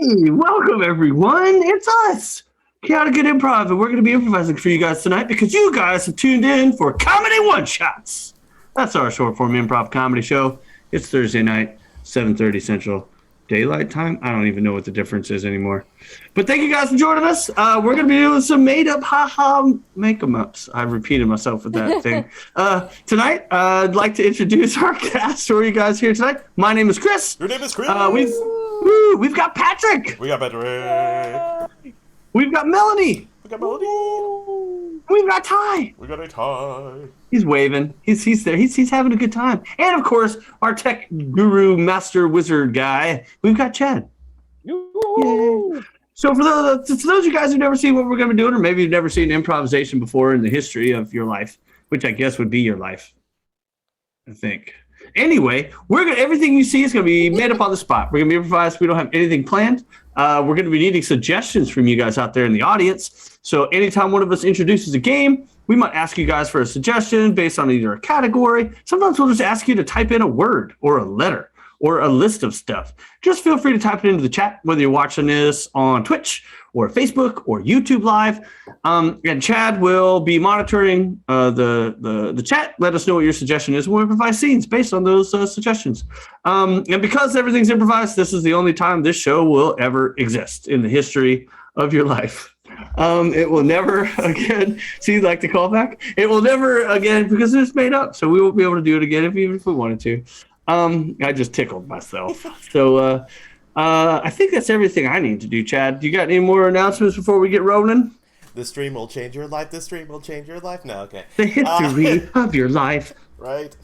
Hey, welcome everyone. It's us, Chaotic Good Improv, and we're going to be improvising for you guys tonight because you guys have tuned in for Comedy One Shots. That's our short form improv comedy show. It's Thursday night, 7:30 Central Daylight Time. I don't even know what the difference is anymore. But thank you guys for joining us. We're going to be doing some made up haha make 'em ups. I repeated myself with that thing. Tonight, I'd like to introduce our cast for you guys here tonight. My name is Chris. Your name is Chris. We've got Patrick. We got Patrick. We've got Melanie. We got Melody. We've got Ty. We got a tie. He's waving. He's there. He's having a good time. And of course, our tech guru, master wizard guy. We've got Chad. Yay. So for those of you guys who've never seen what we're going to be doing, or maybe you've never seen improvisation before in the history of your life, which I guess would be your life, I think. Anyway, everything you see is going to be made up on the spot. We're going to be improvised. We don't have anything planned. We're going to be needing suggestions from you guys out there in the audience. So anytime one of us introduces a game, we might ask you guys for a suggestion based on either a category. Sometimes we'll just ask you to type in a word or a letter or a list of stuff. Just feel free to type it into the chat, whether you're watching this on Twitch or Facebook or YouTube Live. And Chad will be monitoring the chat. Let us know what your suggestion is. We'll improvise scenes based on those suggestions. And because everything's improvised, this is the only time this show will ever exist in the history of your life. It will never again, see, like the callback? It will never again, because it's made up. So we won't be able to do it again even if we wanted to. I just tickled myself. So I think that's everything I need to do, Chad. You got any more announcements before we get rolling? The stream will change your life. The stream will change your life. No, okay. The history of your life. Right.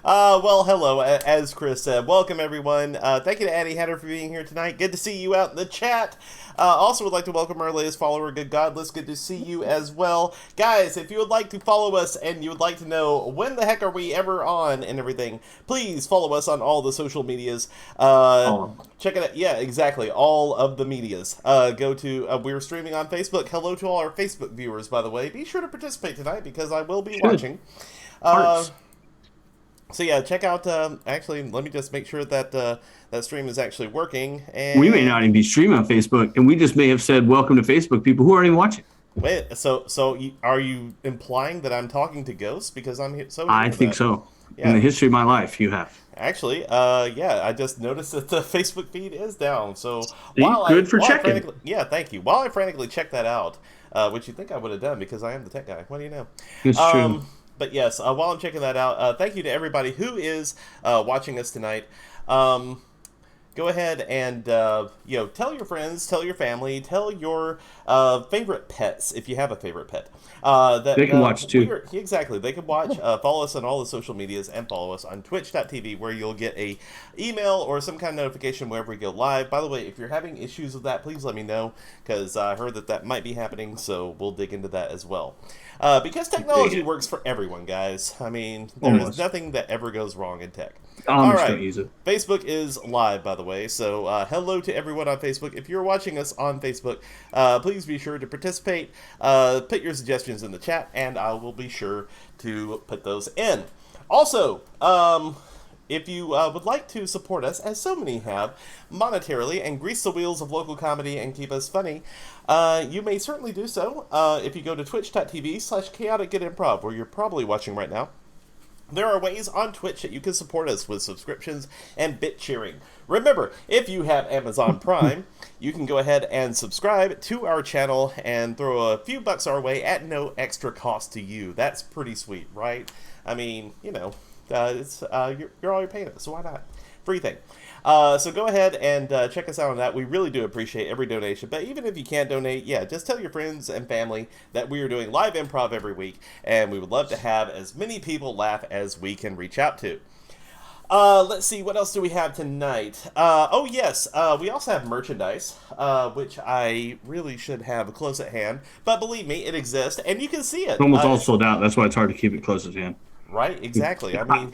Well, hello. As Chris said, welcome everyone. Thank you to Addie Hatter for being here tonight. Good to see you out in the chat. Also would like to welcome our latest follower, Good Godless. Good to see you as well. Guys, if you would like to follow us and you would like to know when the heck are we ever on and everything, please follow us on all the social medias. Check it out. Yeah, exactly. All of the medias. Go to, we're streaming on Facebook. Hello to all our Facebook viewers, by the way. Be sure to participate tonight because I will be watching. So yeah, check out, actually, let me just make sure that that stream is actually working. And we may not even be streaming on Facebook, and we just may have said welcome to Facebook people who aren't even watching. Wait, so are you implying that I'm talking to ghosts? Because I'm here, so I think so. Yeah. In the history of my life, you have. Actually, yeah, I just noticed that the Facebook feed is down. So checking. Yeah, thank you. While I frantically check that out, which you think I would have done because I am the tech guy. What do you know? It's true. But yes, while I'm checking that out, thank you to everybody who is watching us tonight. Go ahead and tell your friends, tell your family, tell your favorite pets if you have a favorite pet. That they can watch too. Exactly, they can watch. Follow us on all the social medias and follow us on Twitch.tv, where you'll get a email or some kind of notification whenever we go live. By the way, if you're having issues with that, please let me know because I heard that might be happening. So we'll dig into that as well. Because technology works for everyone, guys. I mean, there is nothing that ever goes wrong in tech. All right, Facebook is live, by the way, so hello to everyone on Facebook. If you're watching us on Facebook, please be sure to participate, put your suggestions in the chat, and I will be sure to put those in. Also, if you would like to support us, as so many have, monetarily, and grease the wheels of local comedy and keep us funny, you may certainly do so if you go to twitch.tv/chaoticgoodimprov, where you're probably watching right now. There are ways on Twitch that you can support us with subscriptions and bit cheering. Remember, if you have Amazon Prime, you can go ahead and subscribe to our channel and throw a few bucks our way at no extra cost to you. That's pretty sweet, right? I mean, you know, it's you're all you're paying it, so why not? Free thing. So go ahead and check us out on that. We really do appreciate every donation. But even if you can't donate, yeah, just tell your friends and family that we are doing live improv every week. And we would love to have as many people laugh as we can reach out to. Let's see, what else do we have tonight? Oh, yes, we also have merchandise, which I really should have close at hand. But believe me, it exists, and you can see it. It's almost all sold out. That's why it's hard to keep it close at hand. Right, exactly. I mean,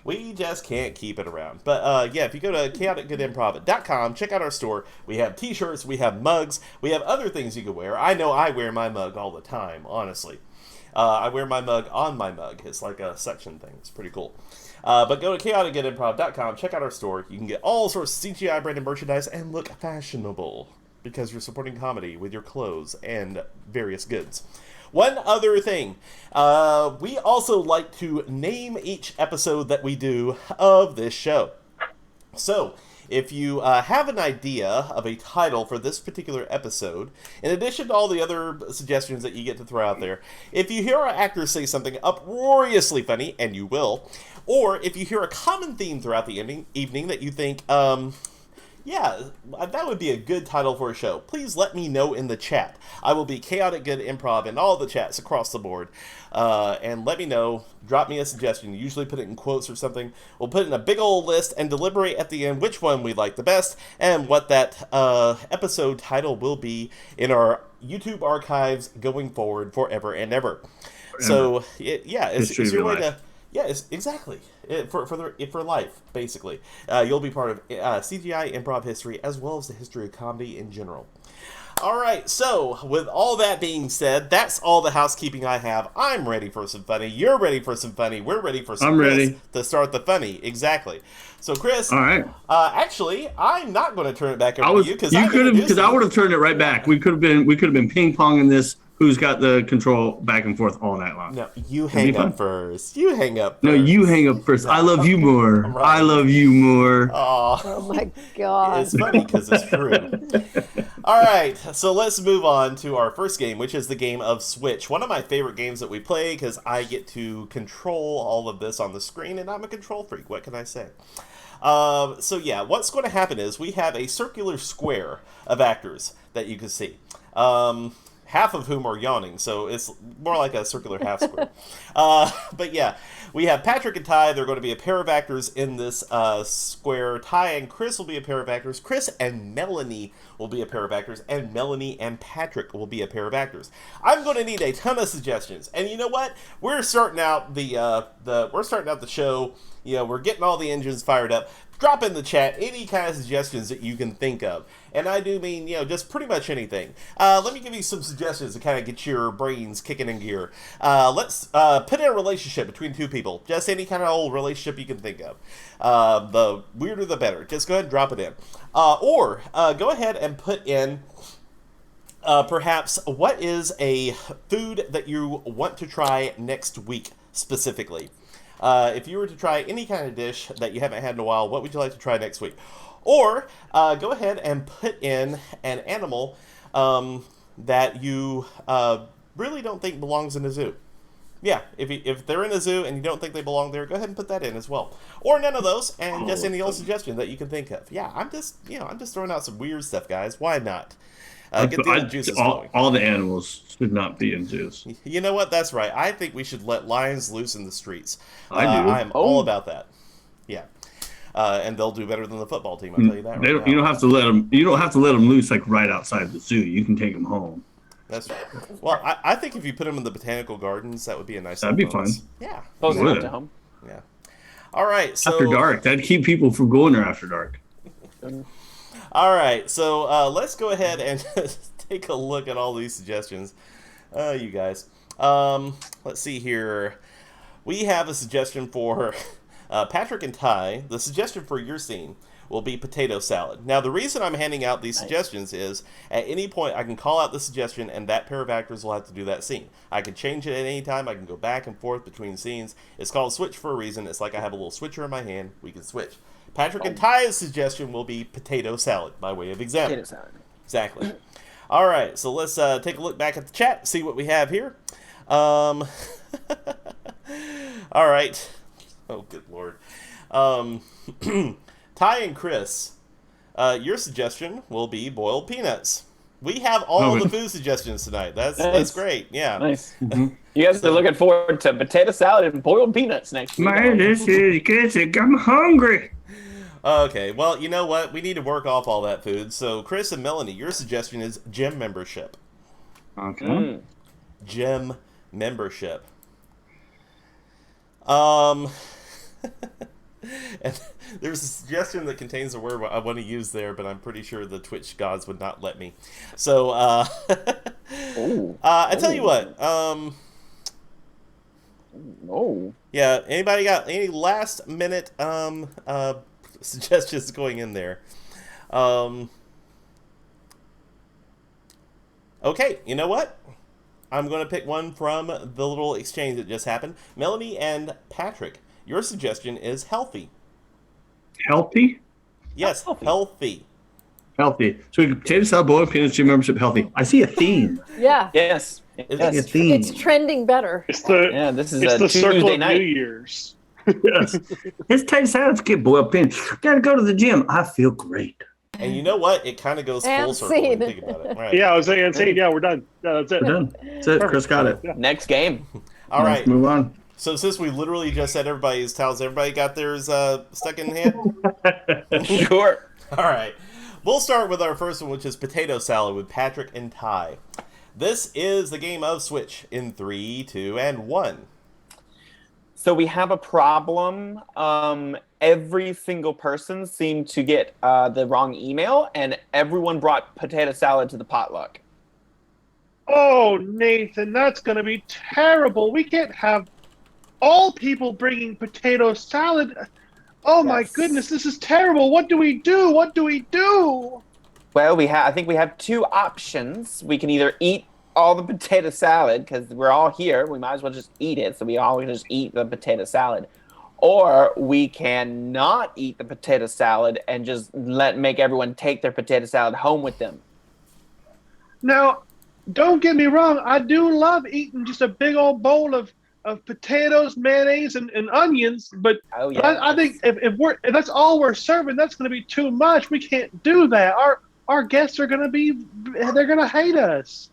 we just can't keep it around. But yeah, if you go to chaoticgoodimprov.com, check out our store. We have t-shirts, we have mugs, we have other things you can wear. I know I wear my mug all the time, honestly. I wear my mug on my mug. It's like a section thing. It's pretty cool. But go to chaoticgoodimprov.com, check out our store. You can get all sorts of CGI branded merchandise and look fashionable because you're supporting comedy with your clothes and various goods. One other thing, we also like to name each episode that we do of this show. So, if you have an idea of a title for this particular episode, in addition to all the other suggestions that you get to throw out there, if you hear our actors say something uproariously funny, and you will, or if you hear a common theme throughout the evening that you think, yeah, that would be a good title for a show, please let me know in the chat. I will be Chaotic Good Improv in all the chats across the board. And let me know. Drop me a suggestion. You usually put it in quotes or something. We'll put it in a big old list and deliberate at the end which one we like the best and what that episode title will be in our YouTube archives going forward forever and ever. So, it's your way to... Yeah, exactly. For life, basically. You'll be part of CGI improv history as well as the history of comedy in general. All right, so with all that being said, that's all the housekeeping I have. I'm ready for some funny. You're ready for some funny. We're ready for some Chris to start the funny. Exactly. So, Chris. All right. Actually, I'm not going to turn it back over to you because I would have turned it right back. We could have been ping ponging this. Who's got the control back and forth all night long? No, you hang up first. You hang up first. No, you hang up first. I love you more. Right. I love you more. Oh my God. It's funny because it's true. All right, so let's move on to our first game, which is the game of Switch. One of my favorite games that we play because I get to control all of this on the screen, and I'm a control freak. What can I say? So yeah, what's going to happen is we have a circular square of actors that you can see. Half of whom are yawning, so it's more like a circular half square. But yeah, we have Patrick and Ty. They're going to be a pair of actors in this square. Ty and Chris will be a pair of actors. Chris and Melanie will be a pair of actors, and Melanie and Patrick will be a pair of actors. I'm going to need a ton of suggestions, and you know what? We're starting out the show. You know, we're getting all the engines fired up. Drop in the chat any kind of suggestions that you can think of. And I do mean, just pretty much anything. Let me give you some suggestions to kind of get your brains kicking in gear. Let's put in a relationship between two people. Just any kind of old relationship you can think of. The weirder the better. Just go ahead and drop it in. Or go ahead and put in perhaps what is a food that you want to try next week specifically. If you were to try any kind of dish that you haven't had in a while, what would you like to try next week? Or go ahead and put in an animal that you really don't think belongs in a zoo. Yeah, if they're in a zoo and you don't think they belong there, go ahead and put that in as well. Or none of those, and just any old suggestion that you can think of. Yeah, I'm just throwing out some weird stuff, guys. Why not? Get the old juices flowing. All the animals should not be in zoos. You know what? That's right. I think we should let lions loose in the streets. I do. I'm all about that. Yeah. And they'll do better than the football team. I'll tell you that. You don't have to let them. You don't have to let them loose like right outside the zoo. You can take them home. That's right. Well, I think if you put them in the botanical gardens, that would be a nice. That'd be fun. Yeah. Close enough to home. Yeah. All right. So after dark, that'd keep people from going there after dark. All right. So let's go ahead and take a look at all these suggestions. You guys. Let's see here. We have a suggestion for Patrick and Ty. The suggestion for your scene will be potato salad. Now, the reason I'm handing out these suggestions is at any point I can call out the suggestion and that pair of actors will have to do that scene. I can change it at any time. I can go back and forth between scenes. It's called switch for a reason. It's like I have a little switcher in my hand. We can switch. Patrick and Ty's suggestion will be potato salad by way of example. Potato salad. Exactly. All right, so let's take a look back at the chat, see what we have here. All right. Oh, good Lord. Ty and Chris, your suggestion will be boiled peanuts. We have all the food suggestions tonight. That's great. Yeah. Nice. Mm-hmm. You guys are looking forward to potato salad and boiled peanuts next week. Man, this is good. I'm hungry. Okay, well, you know what? We need to work off all that food. So, Chris and Melanie, your suggestion is gym membership. Okay. Gym membership. And there's a suggestion that contains a word I want to use there, but I'm pretty sure the Twitch gods would not let me. So, I tell you what. Oh. Yeah. Anybody got any last minute suggestions going in there? Okay. You know what? I'm going to pick one from the little exchange that just happened. Melanie and Patrick, your suggestion is healthy. Healthy? Yes, Healthy. healthy. Healthy. So we can potato salad, boiled peanuts, gym membership, healthy. I see a theme. Yeah. Yes. Is- I see a theme. It's trending better. It's the Yeah, this is it's a the circle Tuesday of night. New Year's. Yes. It's potato salad, get boiled peanuts. Gotta go to the gym. I feel great. And you know what? It kind of goes full And circle when you scene. think about it. Right. Yeah, I was saying, yeah, we're done. That's it. We're done. That's it. Chris got it. Next game. All right. Let's move on. So since we literally just said everybody's towels, everybody got theirs stuck in hand? Sure. All right. We'll start with our first one, which is potato salad with Patrick and Ty. This is the game of Switch in 3, 2, and 1. So we have a problem. Every single person seemed to get the wrong email, and everyone brought potato salad to the potluck. Oh, Nathan, that's going to be terrible. We can't have all people bringing potato salad. Oh, my Yes. goodness, this is terrible. What do we do? What do we do? Well, I think we have two options. We can either eat all the potato salad, because we're all here. We might as well just eat it, so we all can just eat the potato salad. Or we can not eat the potato salad and just make everyone take their potato salad home with them. Now, don't get me wrong. I do love eating just a big old bowl of potatoes, mayonnaise, and onions. But Oh, yeah. I think if that's all we're serving, that's going to be too much. We can't do that. Our guests are going to they're going to hate us.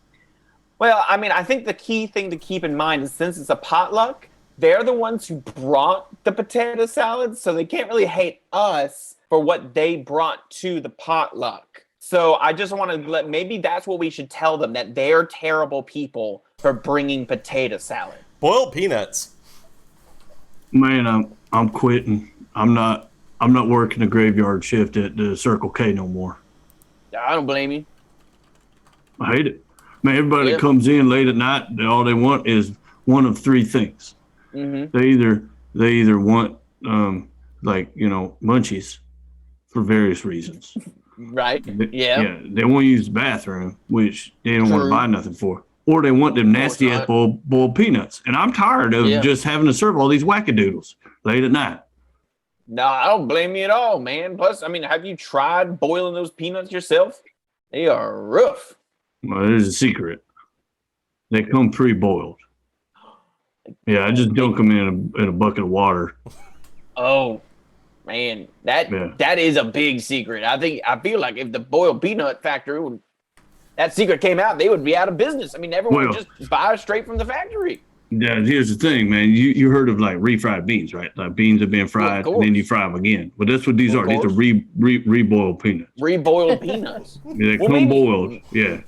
Well, I mean, I think the key thing to keep in mind is since it's a potluck, they're the ones who brought the potato salad, so they can't really hate us for what they brought to the potluck. So I just want to maybe that's what we should tell them, that they're terrible people for bringing potato salad. Boiled peanuts. Man, I'm quitting. I'm not working a graveyard shift at the Circle K no more. I don't blame you. I hate it. Man, everybody Yeah. that comes in late at night, all they want is one of three things. Mm-hmm. They either want munchies for various reasons. Right? Yeah, Yeah. they want to use the bathroom, which they don't want to True. buy nothing for. Or they want them nasty ass not. boiled peanuts. And I'm tired of Yeah. just having to serve all these wackadoodles late at night. No, I don't blame you at all, man. Plus, I mean, have you tried boiling those peanuts yourself? They are rough. Well, there's a secret. They come pre-boiled. Yeah, I just dunk them in a bucket of water. Oh, man, that is a big secret. I feel like if the boiled peanut factory that secret came out, they would be out of business. I mean, everyone would just buy straight from the factory. Yeah, here's the thing, man. You heard of like refried beans, right? Like beans have been fried and then you fry them again. But that's what these Of are. These are course. reboiled peanuts. Reboiled peanuts. They Well, come maybe- boiled. Yeah.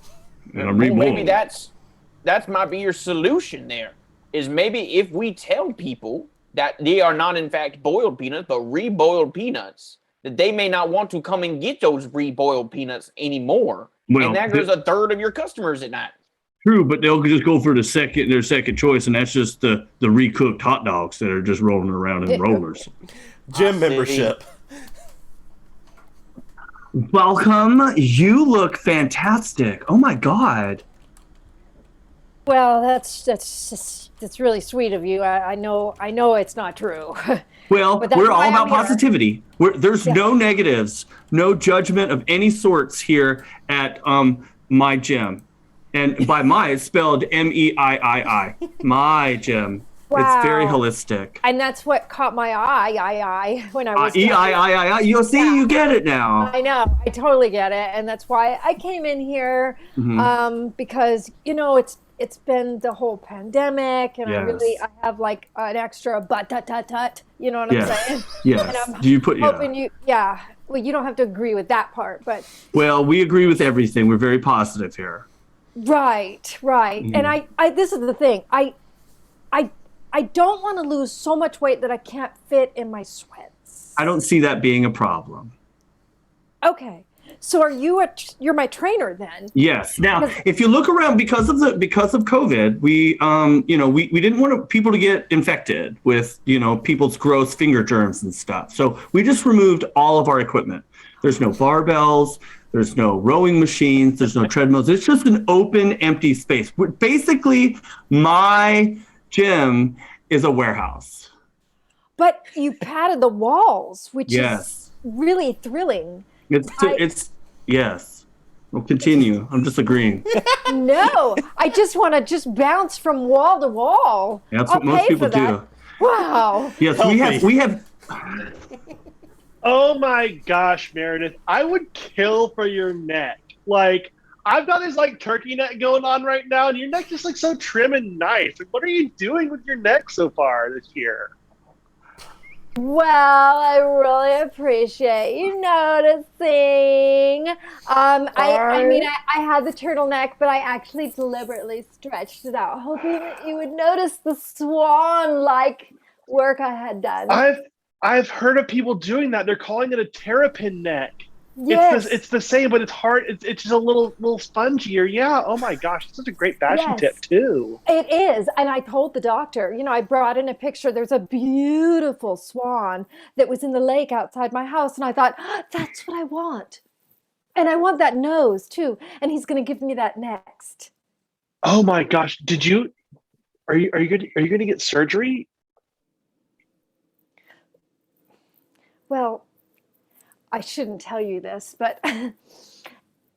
And I'm Well, reboiled. maybe that might be your solution there. Is maybe if we tell people that they are not in fact boiled peanuts, but reboiled peanuts, that they may not want to come and get those reboiled peanuts anymore. Well, and that goes a third of your customers at night. True, but they'll just go for their second choice, and that's just the recooked hot dogs that are just rolling around in rollers. Gym membership. Welcome. You look fantastic. Oh my God. Well, that's really sweet of you. I know it's not true. Well, But that's we're all why about I'm here. positivity. There's no negatives, no judgment of any sorts here at my gym. And by my, it's spelled MEIII. My gym. It's very Wow. holistic. And that's what caught my eye when I was EIII. You'll see, you get it now. I know, I totally get it, and that's why I came in here because it's been the whole pandemic, and Yes. I have like an extra but you know what I'm Yeah. saying? Yes. And I'm Do you put hoping well, you don't have to agree with that part, but Well, we agree with everything. We're very positive here. right. Mm-hmm. And I this is the thing. I don't want to lose so much weight that I can't fit in my sweats. I don't see that being a problem. Okay. So you're my trainer then? Yes. Now, if you look around, because of COVID, we we didn't want people to get infected with people's gross finger germs and stuff. So we just removed all of our equipment. There's no barbells. There's no rowing machines. There's no treadmills. It's just an open, empty space. Basically, my gym is a warehouse. But you padded the walls, which is really thrilling. It's yes. We'll continue. I'm just agreeing. No, I just want to just bounce from wall to wall. That's what most people do. Wow. Yes, we have. Oh my gosh, Meredith! I would kill for your neck. Like, I've got this like turkey neck going on right now, and your neck just looks so trim and nice. Like, what are you doing with your neck so far this year? Well, I really appreciate you noticing. I mean, I had the turtleneck, but I actually deliberately stretched it out, hoping that you would notice the swan-like work I had done. I've heard of people doing that. They're calling it a terrapin neck. Yes. It's the same, but it's hard. It's just a little spongier. Yeah. Oh my gosh, it's such a great fashion tip too. It is, and I told the doctor. I brought in a picture. There's a beautiful swan that was in the lake outside my house, and I thought that's what I want, and I want that nose too. And he's going to give me that next. Oh my gosh! Are you going to get surgery? Well, I shouldn't tell you this, but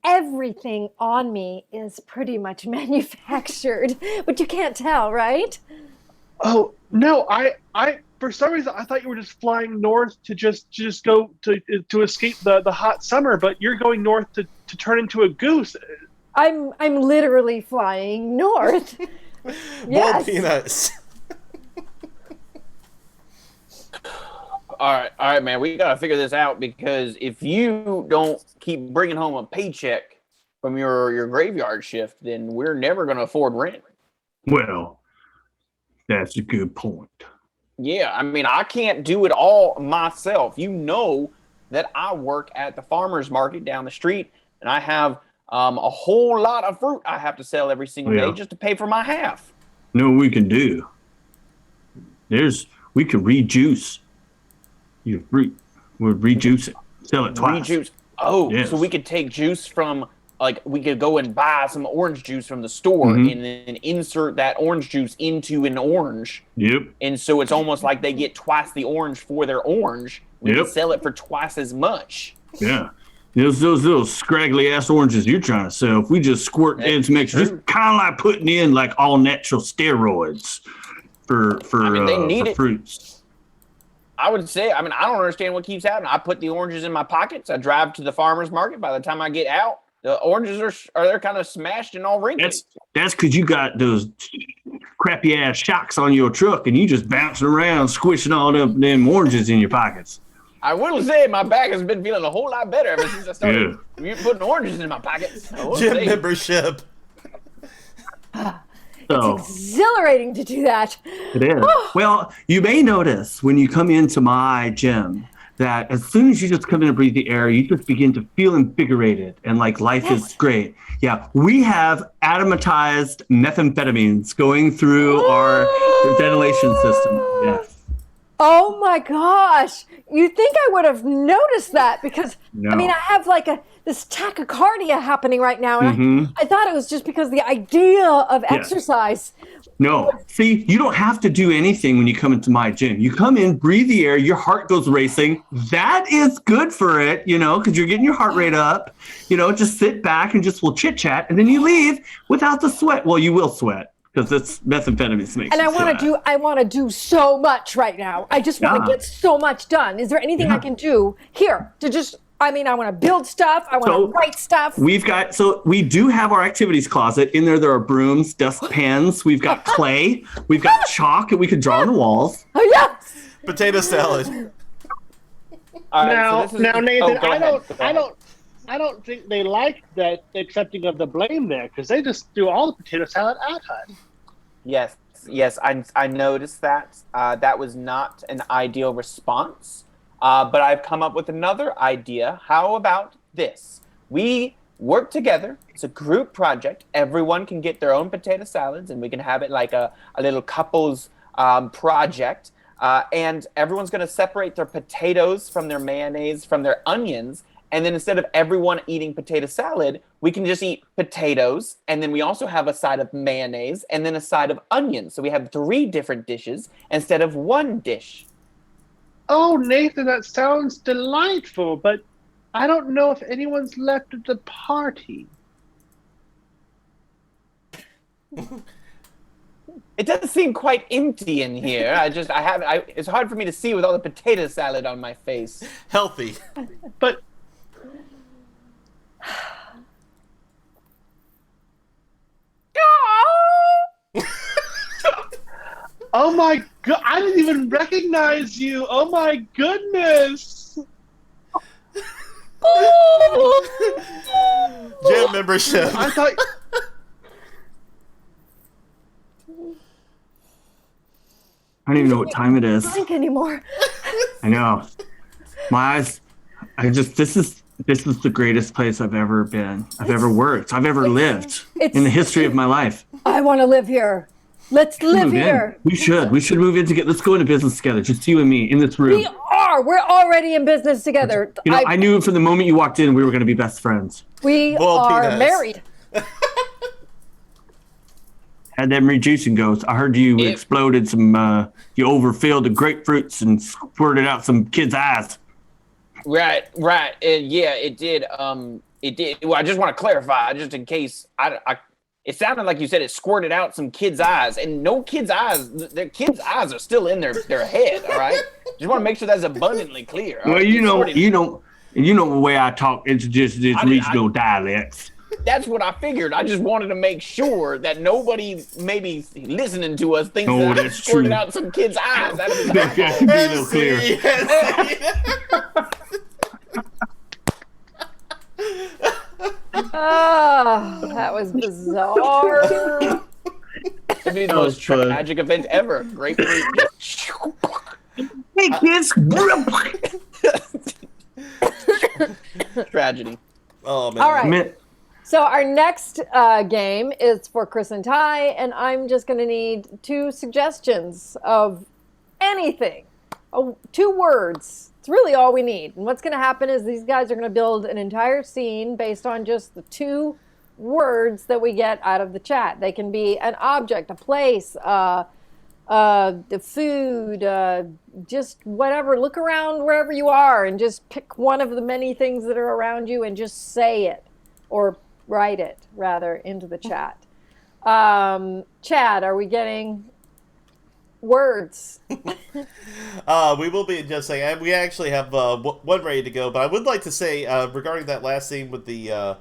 everything on me is pretty much manufactured, but you can't tell, right? Oh, no, I for some reason I thought you were just flying north to just go to escape the hot summer, but you're going north to turn into a goose. I'm literally flying north. More peanuts. All right, man. We got to figure this out, because if you don't keep bringing home a paycheck from your graveyard shift, then we're never going to afford rent. Well, that's a good point. Yeah, I mean, I can't do it all myself. You know that I work at the farmer's market down the street, and I have a whole lot of fruit I have to sell every single day just to pay for my half. You know what we can do? We can rejuice your fruit. We'll rejuice it. Sell it twice. Rejuice. Oh, yes. So we could take juice from, like, we could go and buy some orange juice from the store and then insert that orange juice into an orange. Yep. And so it's almost like they get twice the orange for their orange. We can sell it for twice as much. Yeah. Those little scraggly ass oranges you're trying to sell, if we just squirt into mixture, it's kind of like putting in like all natural steroids for fruits. I would say, I don't understand what keeps happening. I put the oranges in my pockets. I drive to the farmer's market. By the time I get out, the oranges they're kind of smashed and all wrinkled. That's because you got those crappy ass shocks on your truck, and you just bouncing around, squishing all them oranges in your pockets. I will say my back has been feeling a whole lot better ever since I started putting oranges in my pockets. Gym membership. It's exhilarating to do that. It is. Well, you may notice when you come into my gym that as soon as you just come in and breathe the air, you just begin to feel invigorated and like life is great. Yeah, we have aromatized methamphetamines going through our ventilation system. Yes. Oh my gosh. You think I would have noticed that, because I have like this tachycardia happening right now, and I thought it was just because the idea of exercise. No, see, you don't have to do anything when you come into my gym. You come in, breathe the air, your heart goes racing. That is good for it, because you're getting your heart rate up. Just sit back and we'll chit chat, and then you leave without the sweat. Well, you will sweat, because it's methamphetamine makes and I want to do so much right now. I just want to get so much done. Is there anything I can do here to just? I want to build stuff. I want to write stuff. We do have our activities closet. In there are brooms, dustpans. We've got clay. We've got chalk that we could draw on the walls. Oh yes. Potato salad. Now, Nathan, I don't think they like that accepting of the blame there, because they just threw all the potato salad at us. Yes, I noticed that. That was not an ideal response. But I've come up with another idea. How about this. We work together. It's a group project. Everyone can get their own potato salads, and we can have it like a little couples project. And everyone's going to separate their potatoes from their mayonnaise, from their onions. And then instead of everyone eating potato salad, we can just eat potatoes. And then we also have a side of mayonnaise and then a side of onions. So we have 3 different dishes instead of 1 dish. Oh, Nathan, that sounds delightful, but I don't know if anyone's left at the party. It does seem quite empty in here. It's hard for me to see with all the potato salad on my face. Healthy. But oh my god, I didn't even recognize you. Oh my goodness. Gym membership. I thought I don't even know what time it is. Drink anymore. I know. My eyes. This is the greatest place I've ever been. I've ever worked. I've ever lived in the history of my life. I want to live here. Let's live here. We should move in together. Let's go into business together. Just you and me in this room. We are. We're already in business together. You know, I knew from the moment you walked in we were going to be best friends. We Well, are peanuts. married. Had them rejuicing goes. I heard you exploded some. You overfilled the grapefruits and squirted out some kids' eyes. Right. Yeah, it did. It did. Well, I just want to clarify, just in case. It sounded like you said it squirted out some kids' eyes, and no kids' eyes. Their kids' eyes are still in their head. All right. Just want to make sure that's abundantly clear. Well, you know the way I talk. It's regional dialects. That's what I figured. I just wanted to make sure that nobody maybe listening to us thinks No, that I that's squirted true. out some kids' eyes. That is That could be a little clear. Oh, that was bizarre. It'd be the most tragic event ever. Grapefruit. Hey kids. Tragedy. Oh man. All right. So our next game is for Chris and Ty, and I'm just going to need 2 suggestions of anything. 2 words. It's really all we need. And what's going to happen is these guys are going to build an entire scene based on just the 2 words that we get out of the chat. They can be an object, a place, the food, just whatever. Look around wherever you are and just pick one of the many things that are around you and just say it, or write it rather into the chat. Chad, are we getting words? We will be just saying we actually have one ready to go, but I would like to say regarding that last scene with the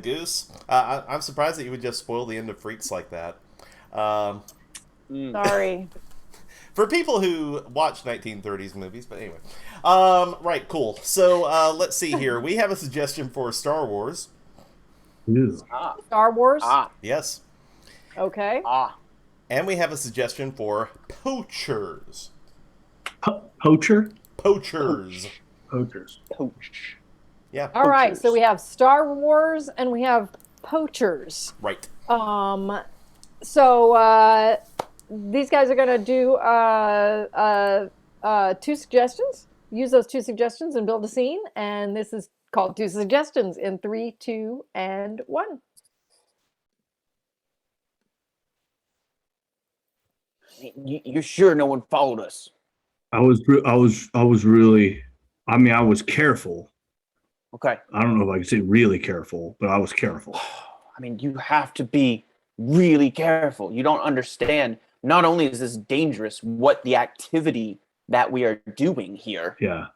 goose, I'm surprised that you would just spoil the end of Freaks like that. Sorry. For people who watch 1930s movies, but anyway. Right, cool. So let's see here. We have a suggestion for Star Wars. Star Wars? Yes. Okay. And we have a suggestion for poachers. Poacher? Poachers. Poachers. Poach. Yeah. All right, so we have Star Wars and we have poachers. Right. So these guys are going to do 2 suggestions. Use those 2 suggestions and build a scene. And this is called 2 suggestions in 3, 2, and 1. You're sure no one followed us? I was really. I mean, I was careful. Okay. I don't know if I can say really careful, but I was careful. I mean, you have to be really careful. You don't understand. Not only is this dangerous, what the activity that we are doing here, Yeah.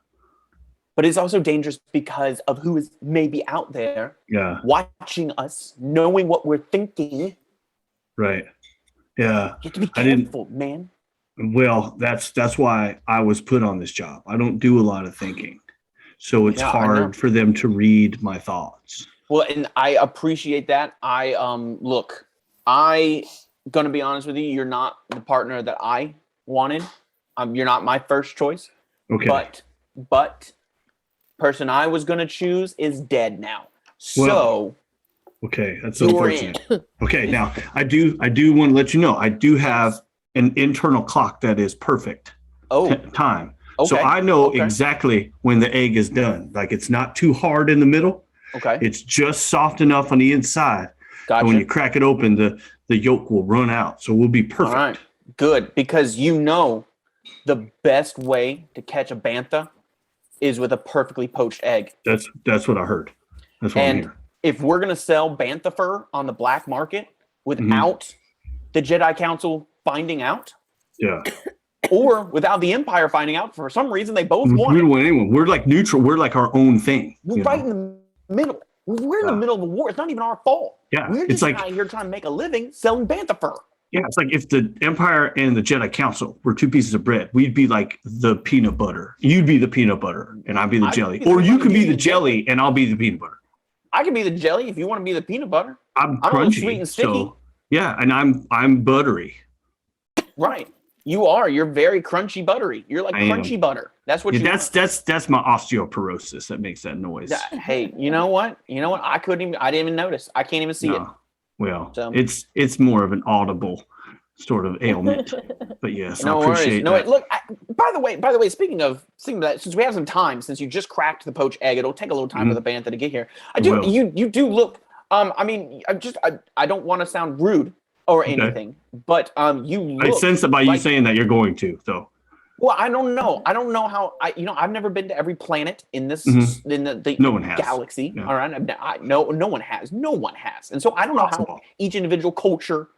but it's also dangerous because of who is maybe out there Yeah. watching us, knowing what we're thinking. Right. Yeah. You have to be I didn't- careful, man. Well, that's why I was put on this job. I don't do a lot of thinking, so it's Yeah, I know. hard for them to read my thoughts. Well, and I appreciate that. Look, gonna be honest with you, you're not the partner that I wanted. You're not my first choice. Okay. But Person I was going to choose is dead now. Well, okay, that's you're unfortunate. Okay, now I do want to let you know I do have an internal clock that is perfect time. Okay. So I know exactly when the egg is done. Like it's not too hard in the middle. Okay. It's just soft enough on the inside. Gotcha. And when you crack it open, the yolk will run out. So we'll be perfect. All right. Good, because you know the best way to catch a bantha is with a perfectly poached egg. That's what I heard. That's what I'm hearing. If we're gonna sell bantha fur on the black market without the Jedi Council finding out, or without the Empire finding out, for some reason they both want we it. don't want anyone. We're like neutral. We're like our own thing. We're right in the middle. We're in the middle of a war. It's not even our fault. Yeah, we're just out here trying to make a living selling bantha fur. Yeah, it's like if the Empire and the Jedi Council were two pieces of bread, we'd be like the peanut butter. You'd be the peanut butter, and I'd be the jelly. Or you could be the jelly, and I'll be the peanut butter. I can be the jelly if you want to be the peanut butter. I'm a crunchy, little sweet and sticky. so yeah, and I'm buttery. Right, you are. You're very crunchy, buttery. You're like crunchy butter. That's what you. That's my osteoporosis that makes that noise. Hey, you know what? I didn't even notice. I can't even see it. Well, it's more of an audible sort of ailment. But yes, I appreciate that. Look, by the way, speaking of that, since we have some time, since you just cracked the poached egg, it'll take a little time for the bantha to get here. You do look. I mean, I don't want to sound rude or anything, but you look. I sense that by you saying that you're going to, though. Well, I don't know. I don't know how. I've never been to every planet in this in the no one has. galaxy. Yeah. All right, no one has. No one has, and so I don't know how each individual culture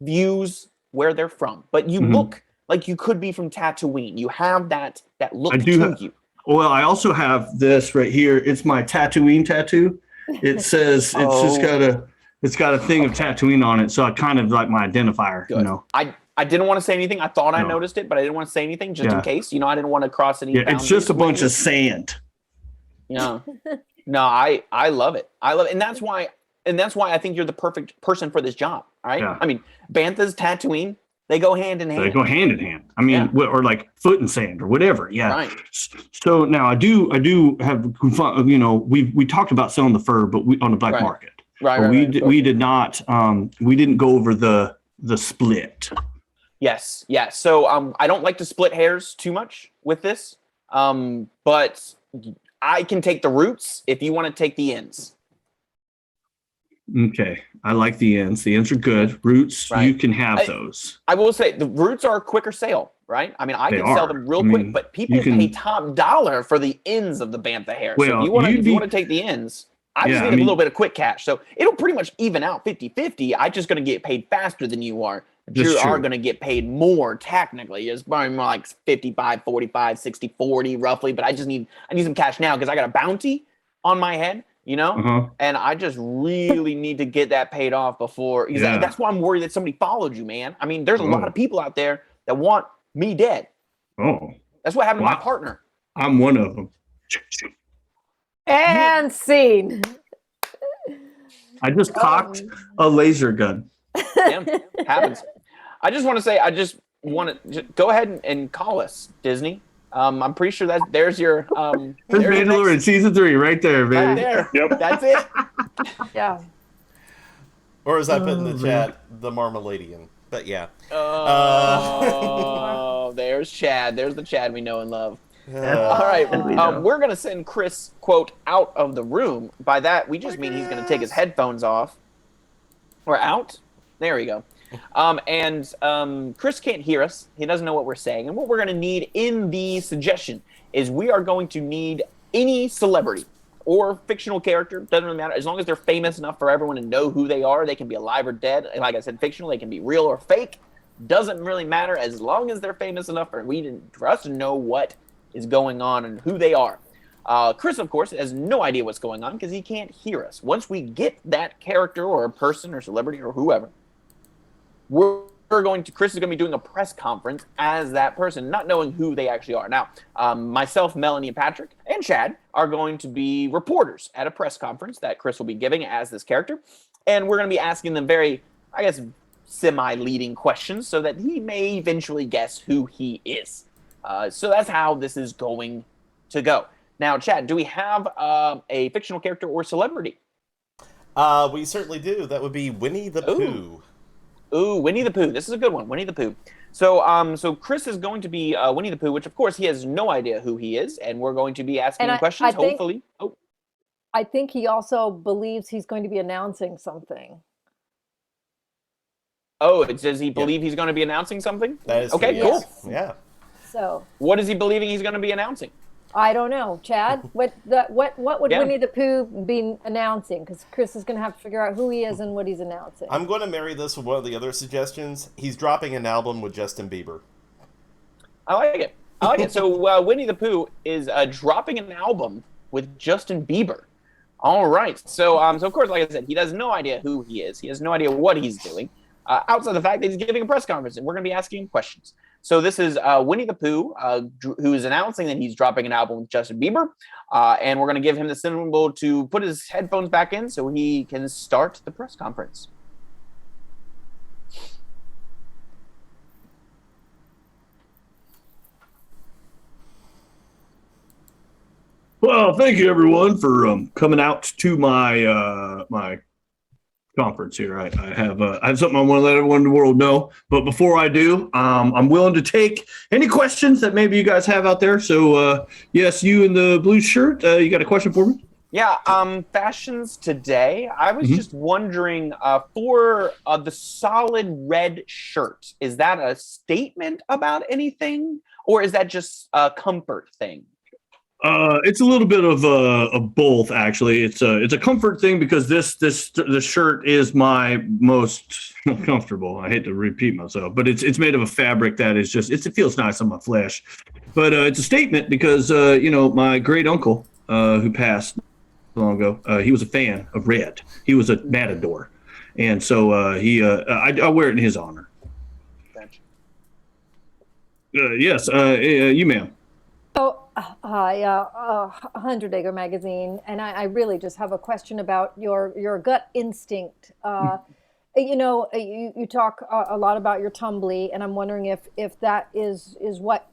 views where they're from. But you look like you could be from Tatooine. You have that look to you. Well, I also have this right here. It's my Tatooine tattoo. It says it's got a thing of Tatooine on it, so I kind of like my identifier. Good. You know. I didn't want to say anything. I thought I noticed it, but I didn't want to say anything just in case. I didn't want to cross any. Yeah, it's just a bunch of sand. Yeah. No, I love it. I love it, and that's why I think you're the perfect person for this job. All right. Yeah. I mean, Banthas, Tatooine, they go hand in hand. They go hand in hand. I mean, or like foot and sand or whatever. Yeah. Right. So now I do have, we talked about selling the fur, but on the black market. Right. We did not. We didn't go over the split. Yes. Yeah. So I don't like to split hairs too much with this. But I can take the roots if you want to take the ends. Okay. I like the ends. The ends are good. Roots, you can have those. I will say the roots are a quicker sale, right? I mean, I can sell them real quick, but people pay top dollar for the ends of the bantha hair. Well, so if you want to take the ends, I just need a little bit of quick cash. So it'll pretty much even out 50-50. I'm just going to get paid faster than you are. But you are going to get paid more technically. It's probably more like 55, 45, 60, 40 roughly. But I need some cash now because I got a bounty on my head, and I just really need to get that paid off before. That's why I'm worried that somebody followed you, man. I mean, there's a lot of people out there that want me dead. Oh. That's what happened to my partner. I'm one of them. And scene. I just cocked a laser gun. Yeah, happens. I just want to say, go ahead and call us, Disney. I'm pretty sure there's your there's Mandalorian season 3 right there, baby. Right there. Yep. That's it. Yeah. Or as I put in the chat, the Marmaladian. But yeah. Oh, there's Chad. There's the Chad we know and love. All right. We're going to send Chris, quote, out of the room. By that, we just mean he's going to take his headphones off. We're out. There we go. Chris can't hear us. He doesn't know what we're saying. And what we're going to need in the suggestion is we are going to need any celebrity or fictional character. Doesn't really matter. As long as they're famous enough for everyone to know who they are. They can be alive or dead. And like I said, fictional. They can be real or fake. Doesn't really matter as long as they're famous enough for us to know what is going on and who they are. Chris, of course, has no idea what's going on because he can't hear us. Once we get that character or a person or celebrity or whoever, Chris is going to be doing a press conference as that person, not knowing who they actually are. Now, myself, Melanie, and Patrick, and Chad are going to be reporters at a press conference that Chris will be giving as this character. And we're going to be asking them very, I guess, semi-leading questions so that he may eventually guess who he is. So that's how this is going to go. Now, Chad, do we have a fictional character or celebrity? We certainly do. That would be Winnie the Pooh. Ooh, Winnie the Pooh. This is a good one. Winnie the Pooh. So Chris is going to be Winnie the Pooh, which of course he has no idea who he is, and we're going to be asking him questions. Hopefully, I think he also believes he's going to be announcing something. Oh, does he believe he's going to be announcing something? That is okay. Cool. Yeah. So, what is he believing he's going to be announcing? I don't know, Chad. What would Winnie the Pooh be announcing? Because Chris is going to have to figure out who he is and what he's announcing. I'm going to marry this with one of the other suggestions. He's dropping an album with Justin Bieber. I like it. So Winnie the Pooh is dropping an album with Justin Bieber. All right. So of course, like I said, he has no idea who he is. He has no idea what he's doing. Outside the fact that he's giving a press conference, and we're going to be asking him questions. So this is Winnie the Pooh, who is announcing that he's dropping an album with Justin Bieber, and we're going to give him the symbol to put his headphones back in so he can start the press conference. Well, thank you everyone for coming out to my my conference here. I have something I want to let everyone in the world know. But before I do, I'm willing to take any questions that maybe you guys have out there. So yes, you in the blue shirt, you got a question for me? Yeah, fashions today. I was just wondering, for the solid red shirt, is that a statement about anything, or is that just a comfort thing? It's a little bit of both, actually. It's a comfort thing because the shirt is my most comfortable. I hate to repeat myself, but it's made of a fabric that is just it feels nice on my flesh. But it's a statement because my great uncle who passed long ago, he was a fan of red. He was a matador, and so I wear it in his honor. Gotcha. Yes, you ma'am. Oh, hi, 100 Acre Magazine, and I really just have a question about your gut instinct. You talk a lot about your tumbly, and I'm wondering if that is what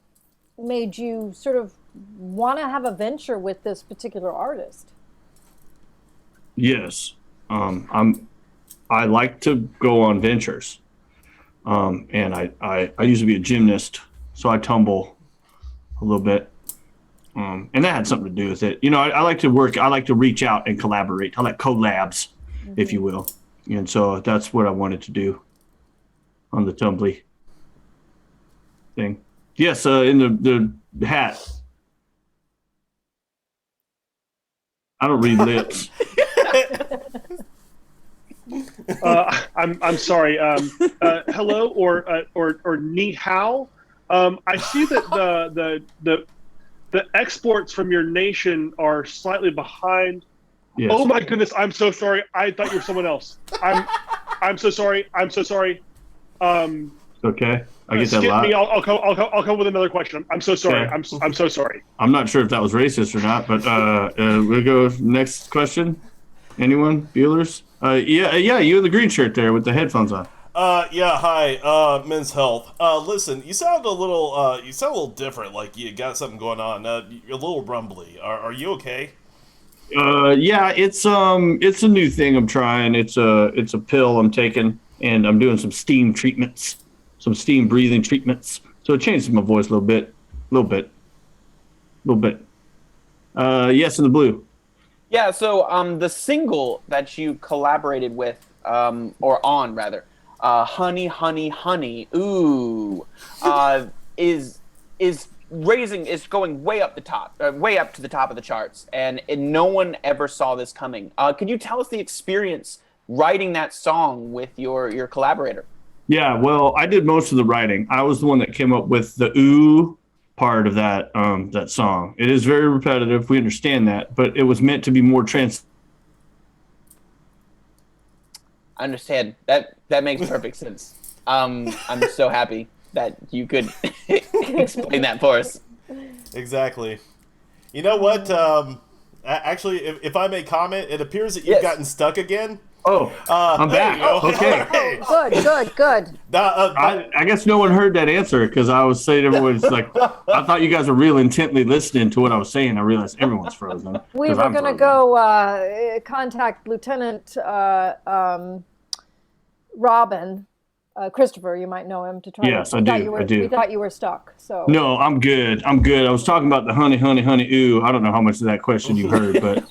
made you sort of want to have a venture with this particular artist. Yes, I like to go on ventures, and I used to be a gymnast, so I tumble a little bit. And that had something to do with it. I like to work. I like to reach out and collaborate. I like collabs, if you will. And so that's what I wanted to do on the tumbly thing. Yes, in the hat. I don't read lips. I'm sorry. Hello or ni hao. I see that the exports from your nation are slightly behind. Yes. Oh my goodness! I'm so sorry. I thought you were someone else. I'm so sorry. I'm so sorry. Okay, I get that a lot. Me. I'll come with another question. I'm so sorry. Okay. I'm so sorry. I'm not sure if that was racist or not, but we'll go next question. Anyone? Bueller's? Yeah, you in the green shirt there with the headphones on. Yeah, hi, Men's Health. Listen, you sound a little different, like you got something going on. You're a little rumbly. Are you okay? Yeah, it's a new thing I'm trying. It's a pill I'm taking, and I'm doing some steam treatments, some steam breathing treatments. So it changes my voice a little bit. Yes, in the blue. Yeah, so the single that you collaborated with, or on rather, Honey, Honey, Honey, ooh, is going way up to the top of the charts, and no one ever saw this coming. Could you tell us the experience writing that song with your collaborator? Yeah, well, I did most of the writing. I was the one that came up with the ooh part of that song. It is very repetitive. We understand that, but it was meant to be more I understand. That makes perfect sense. I'm so happy that you could explain that for us. Exactly. You know what? Actually, if I may comment, it appears that you've gotten stuck again. Oh, I'm back. Okay. Oh, good. I guess no one heard that answer because I was saying everyone's like, I thought you guys were real intently listening to what I was saying. I realized everyone's frozen. We were going to go contact Lieutenant Robin. Christopher, you might know him to try. Yes, I do. We thought you were stuck. So no, I'm good. I was talking about the honey, ooh. I don't know how much of that question you heard, but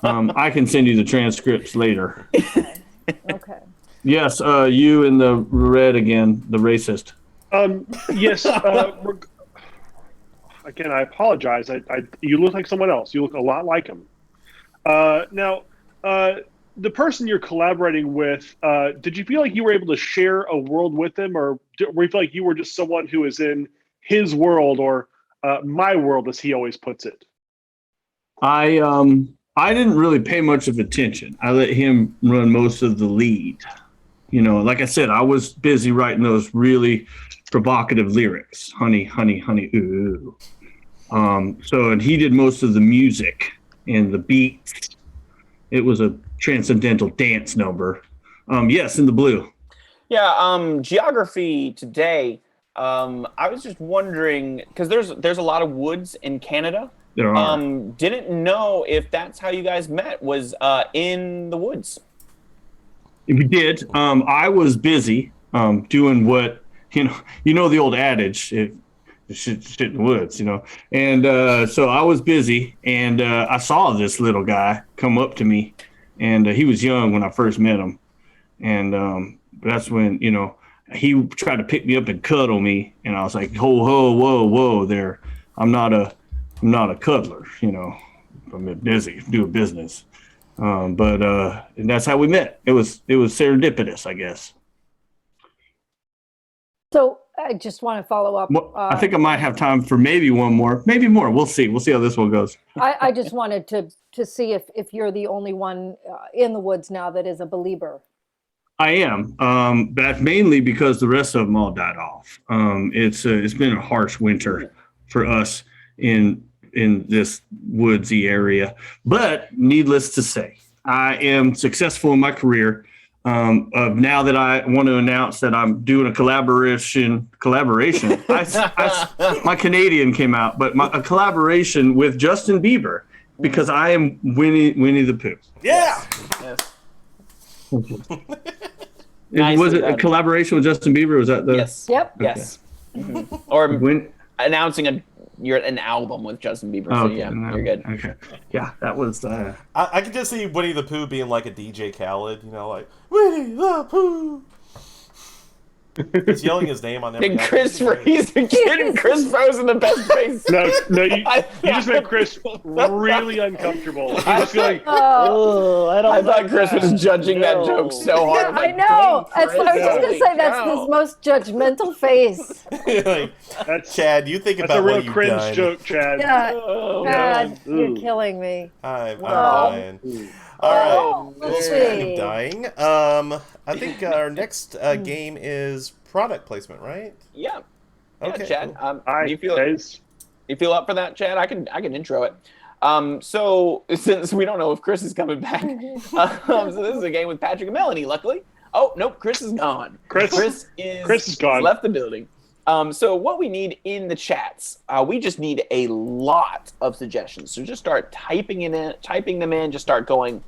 I can send you the transcripts later. Okay. Yes, you in the red again, the racist. Yes. Again, I apologize. You look like someone else. You look a lot like him. Now, the person you're collaborating with, did you feel like you were able to share a world with them, or were you feel like you were just someone who is in his world or my world, as he always puts it? I didn't really pay much of attention. I let him run most of the lead. You know, like I said, I was busy writing those really provocative lyrics, honey, ooh. And he did most of the music and the beats. It was a transcendental dance number. Yes, in the blue. Yeah, geography today. I was just wondering, because there's a lot of woods in Canada. There are. Didn't know if that's how you guys met, was in the woods. We did. I was busy doing what, you know the old adage, shit in the woods, you know. And so I was busy, and I saw this little guy come up to me, and he was young when I first met him. And that's when, he tried to pick me up and cuddle me, and I was like, whoa there. I'm not a cuddler, I'm busy doing business. But and that's how we met. It was serendipitous, I guess. So I just want to follow up. Well, I think I might have time for maybe one more, maybe more. We'll see how this one goes. I just wanted to see if you're the only one in the woods now that is a believer. I am. That's mainly because the rest of them all died off. It's been a harsh winter for us in this woodsy area. But needless to say, I am successful in my career. Now that I want to announce that I'm doing a collaboration. My Canadian came out, but a collaboration with Justin Bieber, because I am Winnie the Pooh. Yeah. Yes. Was it a collaboration with Justin Bieber? Was that the? Yes. Yep. Okay. Yes. Mm-hmm. Or announcing an album with Justin Bieber. So yeah, you're good. Okay. Yeah, that was. I could just see Winnie the Pooh being like a DJ Khaled, like Winnie the Pooh. He's yelling his name on every. And he's a kid, and Chris frozen the best face. No, you just made Chris really uncomfortable. He was feeling, I thought Chris was judging that joke so hard. I know. I was just going to say that's his most judgmental face. That's Chad. You think that's about a real what you've cringe done. joke, Chad. Yeah. Oh, God, you're killing me. I'm dying. All right. Let's Speaking see. of dying, I think our next game is product placement, right? Yeah. Okay, Chad. cool. You feel up for that, Chad? I can intro it. So since we don't know if Chris is coming back, so this is a game with Patrick and Melanie. Luckily, oh nope, Chris is gone. Chris is gone. Left the building. So what we need in the chats, we just need a lot of suggestions. So just start typing them in. Just start going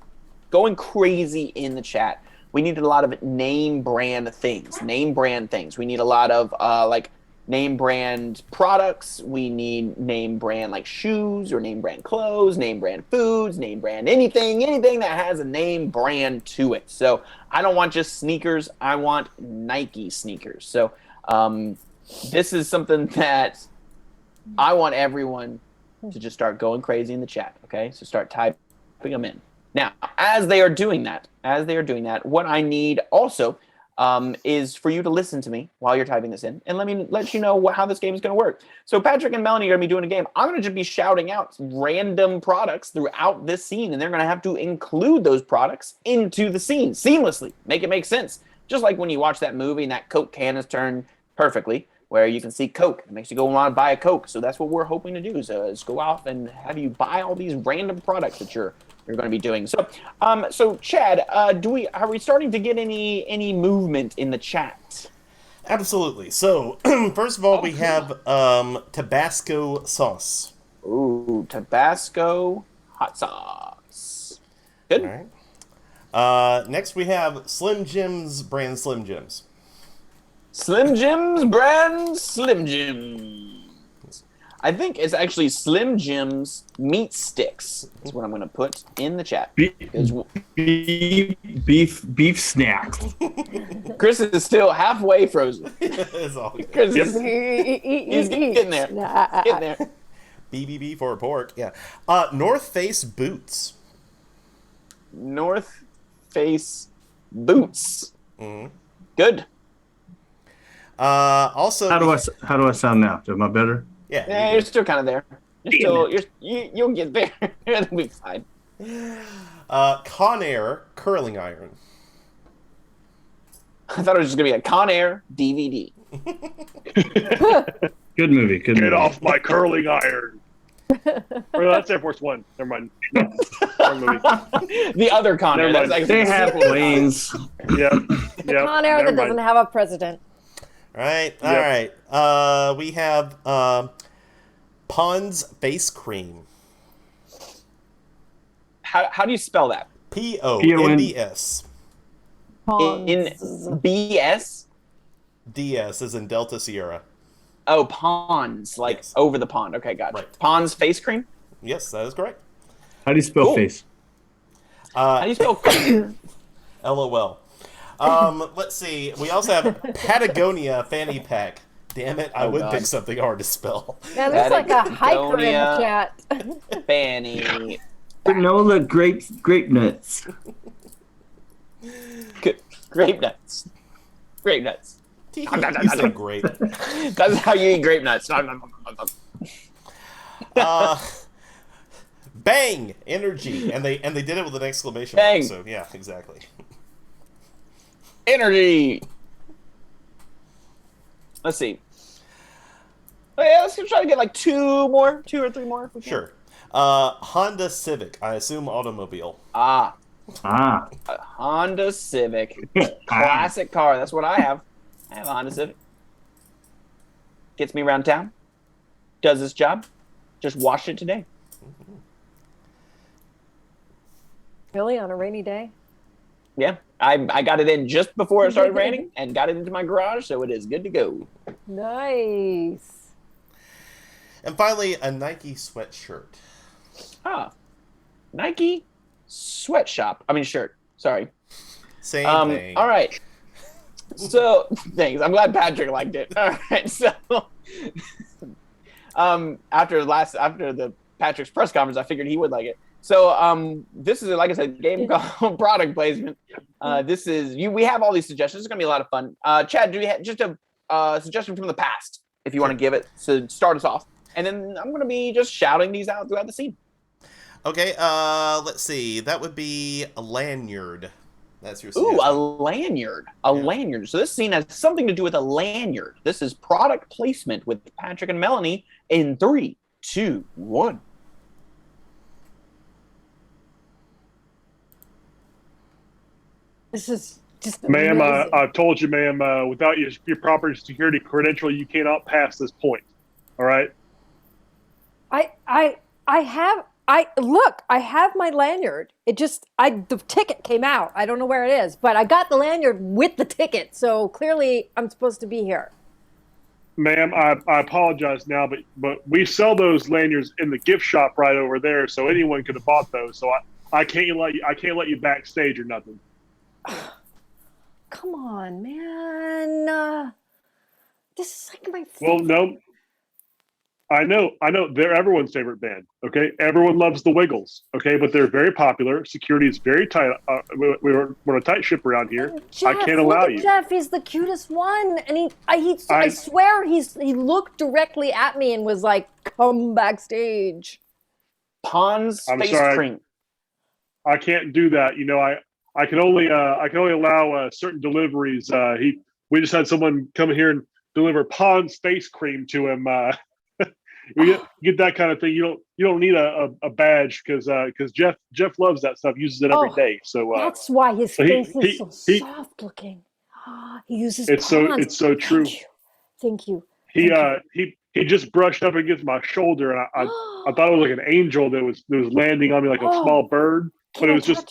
crazy in the chat. We need a lot of name brand things. We need a lot of like name brand products. We need name brand like shoes or name brand clothes, name brand foods, name brand anything that has a name brand to it. So I don't want just sneakers. I want Nike sneakers. So this is something that I want everyone to just start going crazy in the chat. Okay, so start typing them in. Now, as they are doing that, what I need also is for you to listen to me while you're typing this in, and let you know how this game is going to work. So Patrick and Melanie are going to be doing a game. I'm going to just be shouting out random products throughout this scene, and they're going to have to include those products into the scene seamlessly. Make it make sense. Just like when you watch that movie and that Coke can is turned perfectly, where you can see Coke. It makes you go want to buy a Coke. So that's what we're hoping to do is go off and have you buy all these random products that you're you're going to be doing. So, so Chad, are we starting to get any movement in the chat? Absolutely. So, first of all, we have Tabasco sauce. Ooh, Tabasco hot sauce. Good. All right. Next, we have Slim Jims brand Slim Jims. Slim Jims brand Slim Jims. I think it's actually Slim Jims meat sticks. That's what I'm going to put in the chat. Beef snacks. Chris is still halfway frozen. It's all good. Chris is, he's getting there. Getting there. BBB for pork. Yeah. North Face boots. North Face boots. Mm-hmm. Good. Also, how do I sound now? Am I better? Yeah, you're still kind of there. You'll get there. It'll be fine. Conair curling iron. I thought it was just gonna be a Conair DVD. Good movie. Good movie. Get off my curling iron. Or that's Air Force One. Never mind. No, wrong movie. The other Conair. Never mind. That's They have planes. Yeah. Conair that doesn't have a president. All right. We have Pond's face cream. How do you spell that? PONDS. In BS? DS is in Delta Sierra. Oh, ponds, like Yes. over the pond. Okay, gotcha. Right. Pond's face cream? Yes, that is correct. How do you spell Cool. face? How do you spell LOL. Let's see. We also have Patagonia fanny pack. Damn it, I would God. pick something hard to spell. Now there's like a hiker in the chat. Fanny? Granola grape nuts. Grape nuts. Grape nuts. You sound great. That's how you eat grape nuts. Bang energy, and they did it with an exclamation Bang. mark. So yeah, exactly. Energy. Let's see. Oh, yeah, let's try to get like two or three more. If we can. Sure. Honda Civic, I assume automobile. A Ah. Honda Civic, classic car. That's what I have. I have a Honda Civic. Gets me around town. Does its job. Just washed it today. Really, on a rainy day? Yeah, I got it in just before it started raining and got it into my garage, so it is good to go. Nice. And finally, a Nike sweatshirt. Nike sweatshop. I mean shirt. Sorry. Same thing. All right. So thanks. I'm glad Patrick liked it. All right. So after the Patrick's press conference, I figured he would like it. So this is, like I said, game called product placement. This is we have all these suggestions. It's gonna be a lot of fun. Chad, do we have just a suggestion from the past if you want to give it to start us off? And then I'm gonna be just shouting these out throughout the scene. Okay, let's see. That would be a lanyard. That's your Ooh, suggestion. a lanyard. A lanyard. So this scene has something to do with a lanyard. This is product placement with Patrick and Melanie in 3, 2, 1. This is just Ma'am, amazing. I've told you, ma'am, without your proper security credential, you cannot pass this point. All right? I have my lanyard. The ticket came out. I don't know where it is, but I got the lanyard with the ticket. So clearly I'm supposed to be here. Ma'am, I apologize now, but we sell those lanyards in the gift shop right over there, so anyone could have bought those. So I can't let you backstage or nothing. Come on, man. This is like my Well, no. I know. They're everyone's favorite band. Okay, everyone loves the Wiggles. Okay, but they're very popular. Security is very tight. We're a tight ship around here. Jeff, I can't allow look at you. Jeff, he's the cutest one, and I swear he looked directly at me and was like, "Come backstage." Pond's I'm face sorry. cream. I can't do that. You know, I can only allow certain deliveries. We just had someone come here and deliver Pond's face cream to him. You get that kind of thing. You don't need a badge because Jeff loves that stuff. Uses it every day. So that's why his face is so soft looking. He uses prawns. It's so true. Thank you. He just brushed up against my shoulder, and I thought it was like an angel that was landing on me like a small bird. But it was just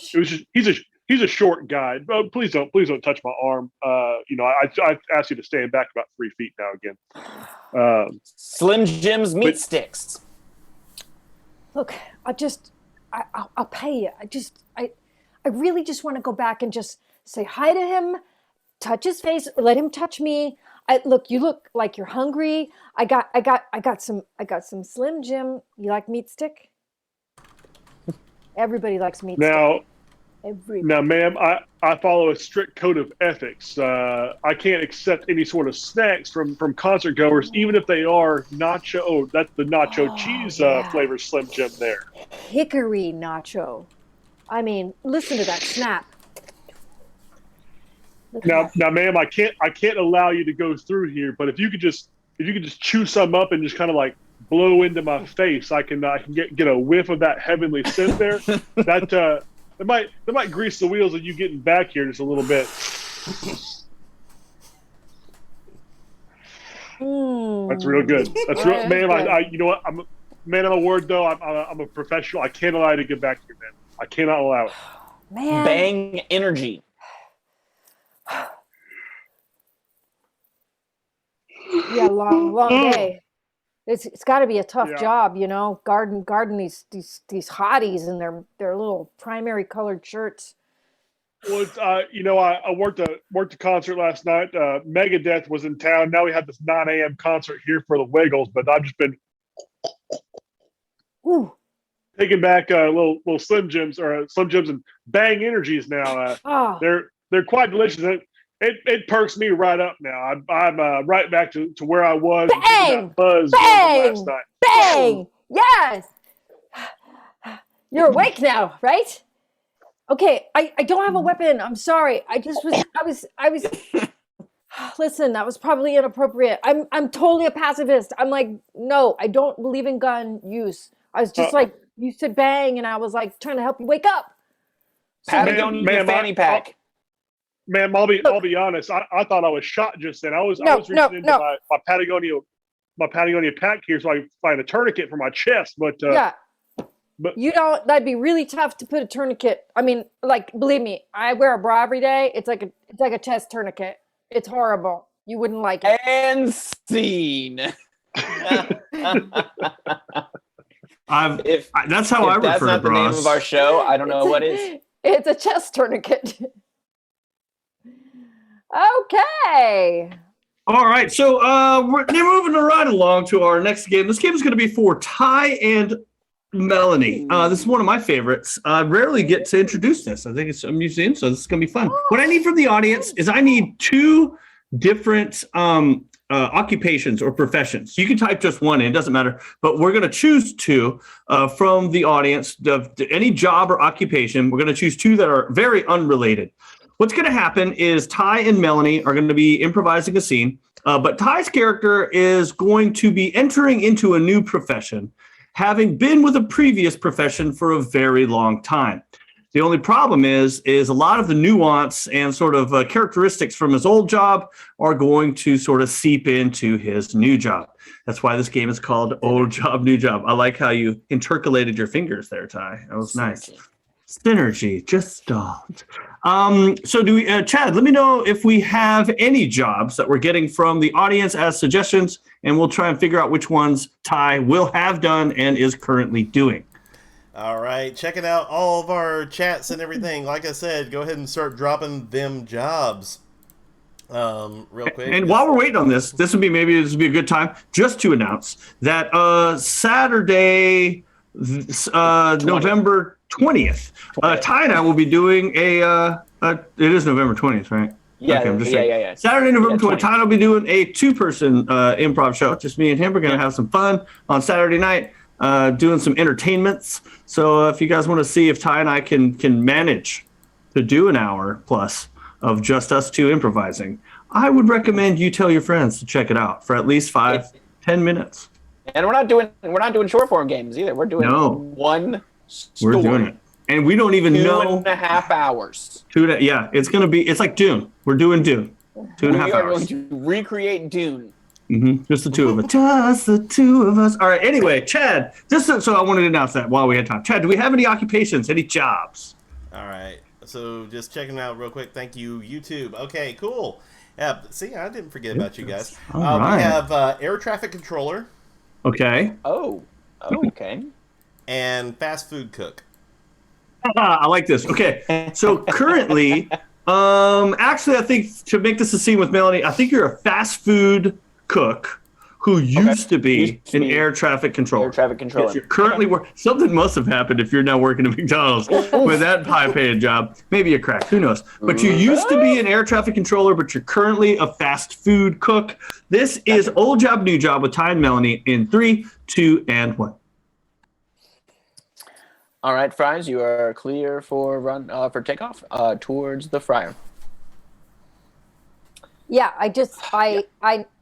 he's a short guy. Oh, please don't touch my arm. I asked you to stand back about 3 feet now again. Slim Jim's meat sticks. Look, I'll pay you. I really just want to go back and just say hi to him, touch his face, or let him touch me. You look like you're hungry. I got some Slim Jim. You like meat stick? Everybody likes meat stick. Now, ma'am, I follow a strict code of ethics. I can't accept any sort of snacks from concert goers, even if they are nacho. Oh, that's the nacho cheese flavor Slim Jim there. Hickory nacho. I mean, listen to that snap. Now, ma'am, I can't allow you to go through here. But if you could just chew some up and just kind of like blow into my face, I can get a whiff of that heavenly scent there. That might grease the wheels of you getting back here just a little bit. That's real good. That's real, ma'am. You know what? I'm a word though. I'm a professional. I can't allow you to get back here, man. I cannot allow it. Man. Bang energy. Yeah, long day. It's got to be a tough job, guarding these hotties in their little primary colored shirts. Well, I worked a concert last night. Megadeth was in town. Now we have this 9 a.m. concert here for the Wiggles, but I've just been taking back little Slim Jims and Bang Energies now. They're quite delicious. It perks me right up now. I'm right back to where I was. Bang! Buzz last night. Bang! Yes! You're awake now, right? Okay, I don't have a weapon. I'm sorry. I was listen, that was probably inappropriate. I'm totally a pacifist. I'm like, no, I don't believe in gun use. I was just like, you said bang, and I was like trying to help you wake up. Patagonia fanny pack. Ma'am, I'll be honest. I thought I was shot just then. I was reaching into my Patagonia pack here so I could find a tourniquet for my chest. But you don't. That'd be really tough to put a tourniquet. I mean, like, believe me, I wear a bra every day. It's like a chest tourniquet. It's horrible. You wouldn't like it. And scene. That's how I refer to bras. That's not the name of our show. I don't know what is. It's a chest tourniquet. Okay. All right. So we're moving right along to our next game. This game is going to be for Ty and Melanie. This is one of my favorites. I rarely get to introduce this. I think it's a museum, so this is going to be fun. What I need from the audience is I need 2 different occupations or professions. You can type just one in, it doesn't matter, but we're going to choose 2 from the audience. Any job or occupation, we're going to choose 2 that are very unrelated. What's going to happen is Ty and Melanie are going to be improvising a scene, but Ty's character is going to be entering into a new profession, having been with a previous profession for a very long time. The only problem is a lot of the nuance and sort of characteristics from his old job are going to sort of seep into his new job. That's why this game is called Old Job, New Job. I like how you intercalated your fingers there, Ty. That was nice. Synergy, just stalled. So do we, Chad, let me know if we have any jobs that we're getting from the audience as suggestions, and we'll try and figure out which ones Ty will have done and is currently doing. All right, checking out all of our chats and everything. Like I said, go ahead and start dropping them jobs real quick. And while we're waiting on this would be a good time just to announce that Saturday, November 20th. Ty and I will be doing it is November 20th, right? Yeah, okay, I'm just yeah. Saturday, November 20th. Ty and I will be doing a 2-person improv show. Just me and him. We're going to have some fun on Saturday night, doing some entertainments. So if you guys want to see if Ty and I can manage to do an hour plus of just us 2 improvising, I would recommend you tell your friends to check it out for at least 5-10 minutes. And we're not doing short form games either. We're doing one story. We're doing it. And we don't even know. 2.5 hours. Yeah, it's like Dune. We're doing Dune. 2.5 hours. We are going to recreate Dune. Just the two of us. Just the two of us. All right. Anyway, Chad, so I wanted to announce that while we had time. Chad, do we have any occupations, any jobs? All right. So just checking out real quick. Thank you, YouTube. Okay, cool. Yeah. See, I didn't forget about you guys. All right. We have air traffic controller. Okay. Oh. Okay. And fast food cook. I like this. Okay. So currently, actually, I think to make this a scene with Melanie, I think you're a fast food cook who used to be an air traffic controller. Air traffic controller. Yes, you're currently something must have happened if you're now working at McDonald's with that high-paying job. Maybe a crack, who knows? But you used to be an air traffic controller, but you're currently a fast food cook. This is Old Job, New Job with Ty and Melanie in 3, 2, and 1. All right, Fries, you are clear for takeoff towards the fryer. Yeah, I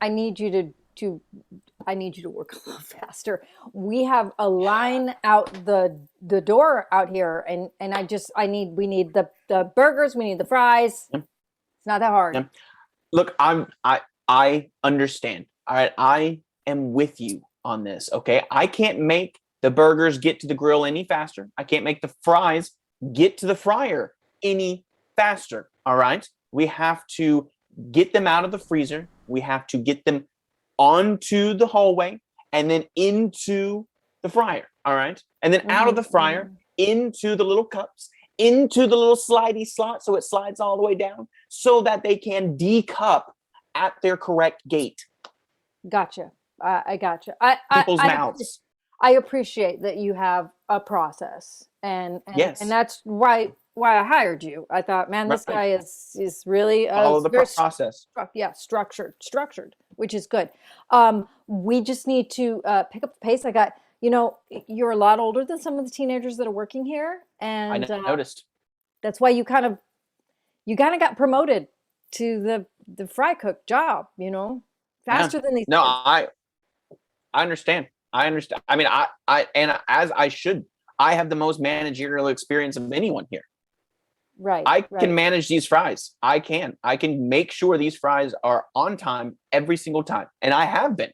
need you to work a little faster. We have a line out the door out here, and we need the burgers, we need the fries. Yeah. It's not that hard. Yeah. Look, I understand. All right, I am with you on this. Okay, I can't make the burgers get to the grill any faster. I can't make the fries get to the fryer any faster. All right, we have to get them out of the freezer. We have to get them onto the hallway and then into the fryer. All right. And then out of the fryer into the little cups, into the little slidey slot. So it slides all the way down so that they can decup at their correct gate. Gotcha. I gotcha. People's mouths. I appreciate that you have a process and yes. And that's why I hired you. I thought, man, this guy is really follow the process. Structured, which is good. We just need to pick up the pace. I got, you're a lot older than some of the teenagers that are working here, and I noticed. That's why you kind of got promoted to the fry cook job. Faster than these. No, kids. I understand. I understand. I mean, and as I should. I have the most managerial experience of anyone here. Right. I can manage these fries. I can make sure these fries are on time every single time. And I have been.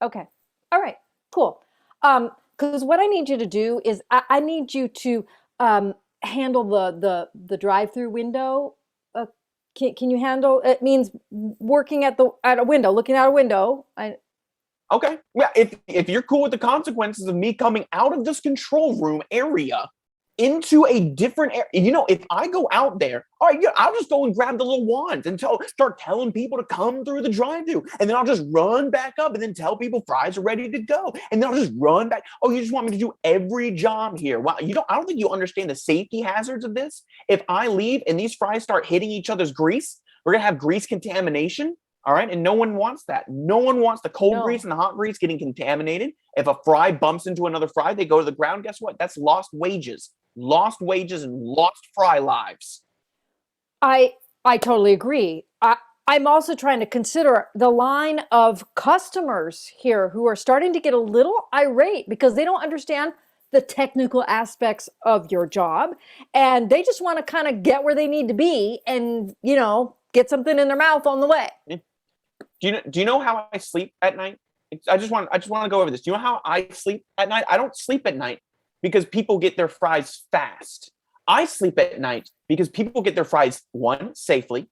Okay. All right, cool. Because what I need you to do is I need you to handle the drive-through window. Can you handle, it means working at a window, looking out a window. Okay. Yeah. If you're cool with the consequences of me coming out of this control room area into a different area, if I go out there, all right, I'll just go and grab the little wands and start telling people to come through the drive-thru, and then I'll just run back up and then tell people fries are ready to go, and then I'll just run back. Oh, you just want me to do every job here? Wow, I don't think you understand the safety hazards of this. If I leave and these fries start hitting each other's grease, we're gonna have grease contamination. All right. And no one wants that. No one wants the cold grease and the hot grease getting contaminated. If a fry bumps into another fry, they go to the ground. Guess what? That's lost wages and lost fry lives. I totally agree. I'm also trying to consider the line of customers here who are starting to get a little irate because they don't understand the technical aspects of your job. And they just want to kind of get where they need to be and, get something in their mouth on the way. Yeah. Do you know how I sleep at night? I just want to go over this. Do you know how I sleep at night? I don't sleep at night because people get their fries fast. I sleep at night because people get their fries, 1, safely,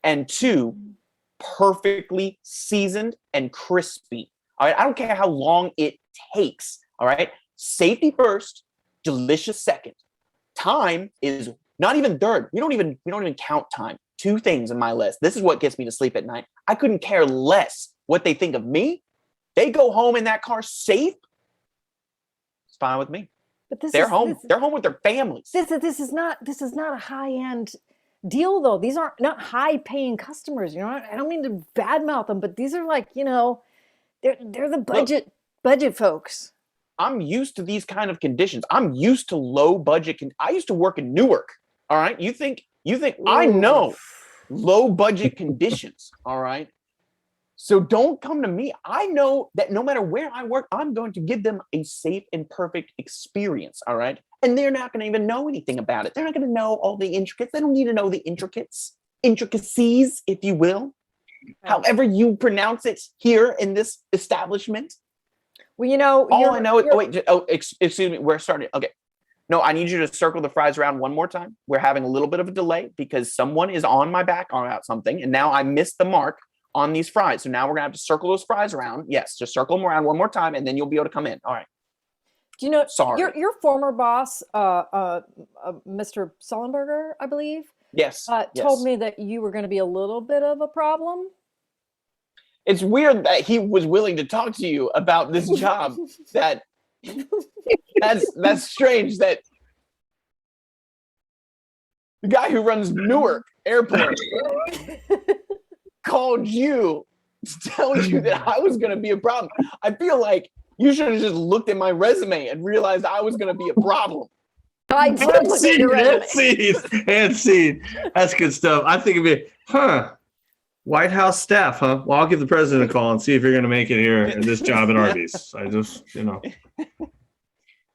and 2, perfectly seasoned and crispy. All right. I don't care how long it takes. All right. Safety first, delicious second. Time is not even third. We don't even count time. 2 things in my list. This is what gets me to sleep at night. I couldn't care less what they think of me. They go home in that car safe. It's fine with me. But they're home with their families. This is not a high-end deal though. These aren't not high-paying customers. I don't mean to badmouth them, but these are like, they're the budget folks. I'm used to these kind of conditions. I'm used to low budget. I used to work in Newark. All right. You think I know low budget conditions. All right. So don't come to me. I know that no matter where I work, I'm going to give them a safe and perfect experience. All right. And they're not going to even know anything about it. They're not going to know all the intricacies. They don't need to know the intricacies, if you will. However you pronounce it here in this establishment. Well, all I know is, excuse me, we're starting. Okay. No, I need you to circle the fries around one more time. We're having a little bit of a delay because someone is on my back about something. And now I missed the mark on these fries. So now we're going to have to circle those fries around. Yes, just circle them around one more time and then you'll be able to come in. All right. Do you know, sorry, your former boss, Mr. Sullenberger, I believe, yes, told me that you were going to be a little bit of a problem. It's weird that he was willing to talk to you about this job. That's strange that the guy who runs Newark Airport called you to tell you that I was going to be a problem. I feel like you should have just looked at my resume and realized I was going to be a problem. I did look at your resume. And see. That's good stuff. I think it'd be, White House staff, huh? Well, I'll give the president a call and see if you're going to make it here in this job at Arby's. I just, I think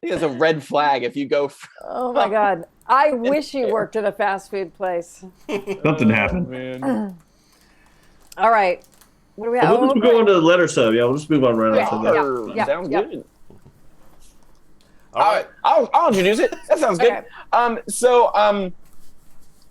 it's a red flag if you go. Oh my God. I wish you worked at a fast food place. Something happened. Man. All right. What do we have? We'll just go on to the letter sub. Yeah, we'll just move on right after that. Yeah. Sounds good. All right. I'll introduce it. That sounds good. Okay. So,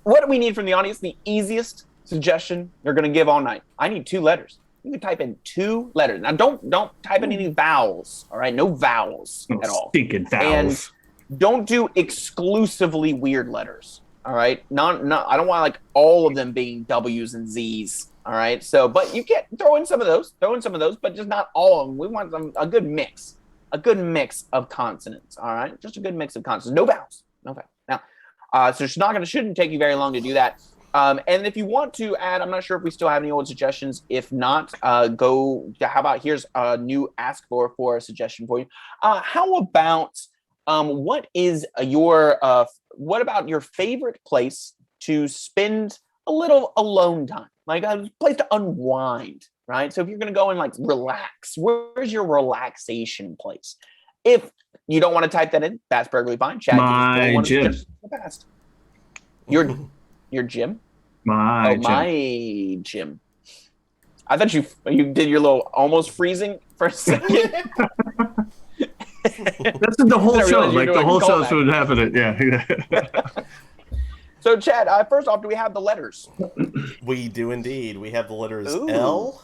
what do we need from the audience? The easiest suggestion they're going to give all night. I need 2 letters. You can type in 2 letters. Now, don't type in any vowels. All right, no vowels at all. Stinking vowels. And don't do exclusively weird letters. All right, not. I don't want like all of them being W's and Z's. All right, so but you can throw in some of those. But just not all of them. We want a good mix. A good mix of consonants. All right, just a good mix of consonants. No vowels. No vowels. Now, so shouldn't take you very long to do that. And if you want to add, I'm not sure if we still have any old suggestions. If not, how about here's a new ask for a suggestion for you. How about what about your favorite place to spend a little alone time? Like a place to unwind, right? So if you're going to go and like relax, where's your relaxation place? If you don't want to type that in, that's perfectly fine. Chad, my gym. Your gym? My gym. I thought you did your little almost freezing for a second. That's the whole show. Like the whole show's what happened. Yeah. So, Chad, first off, do we have the letters? We do indeed. We have the letters Ooh. L.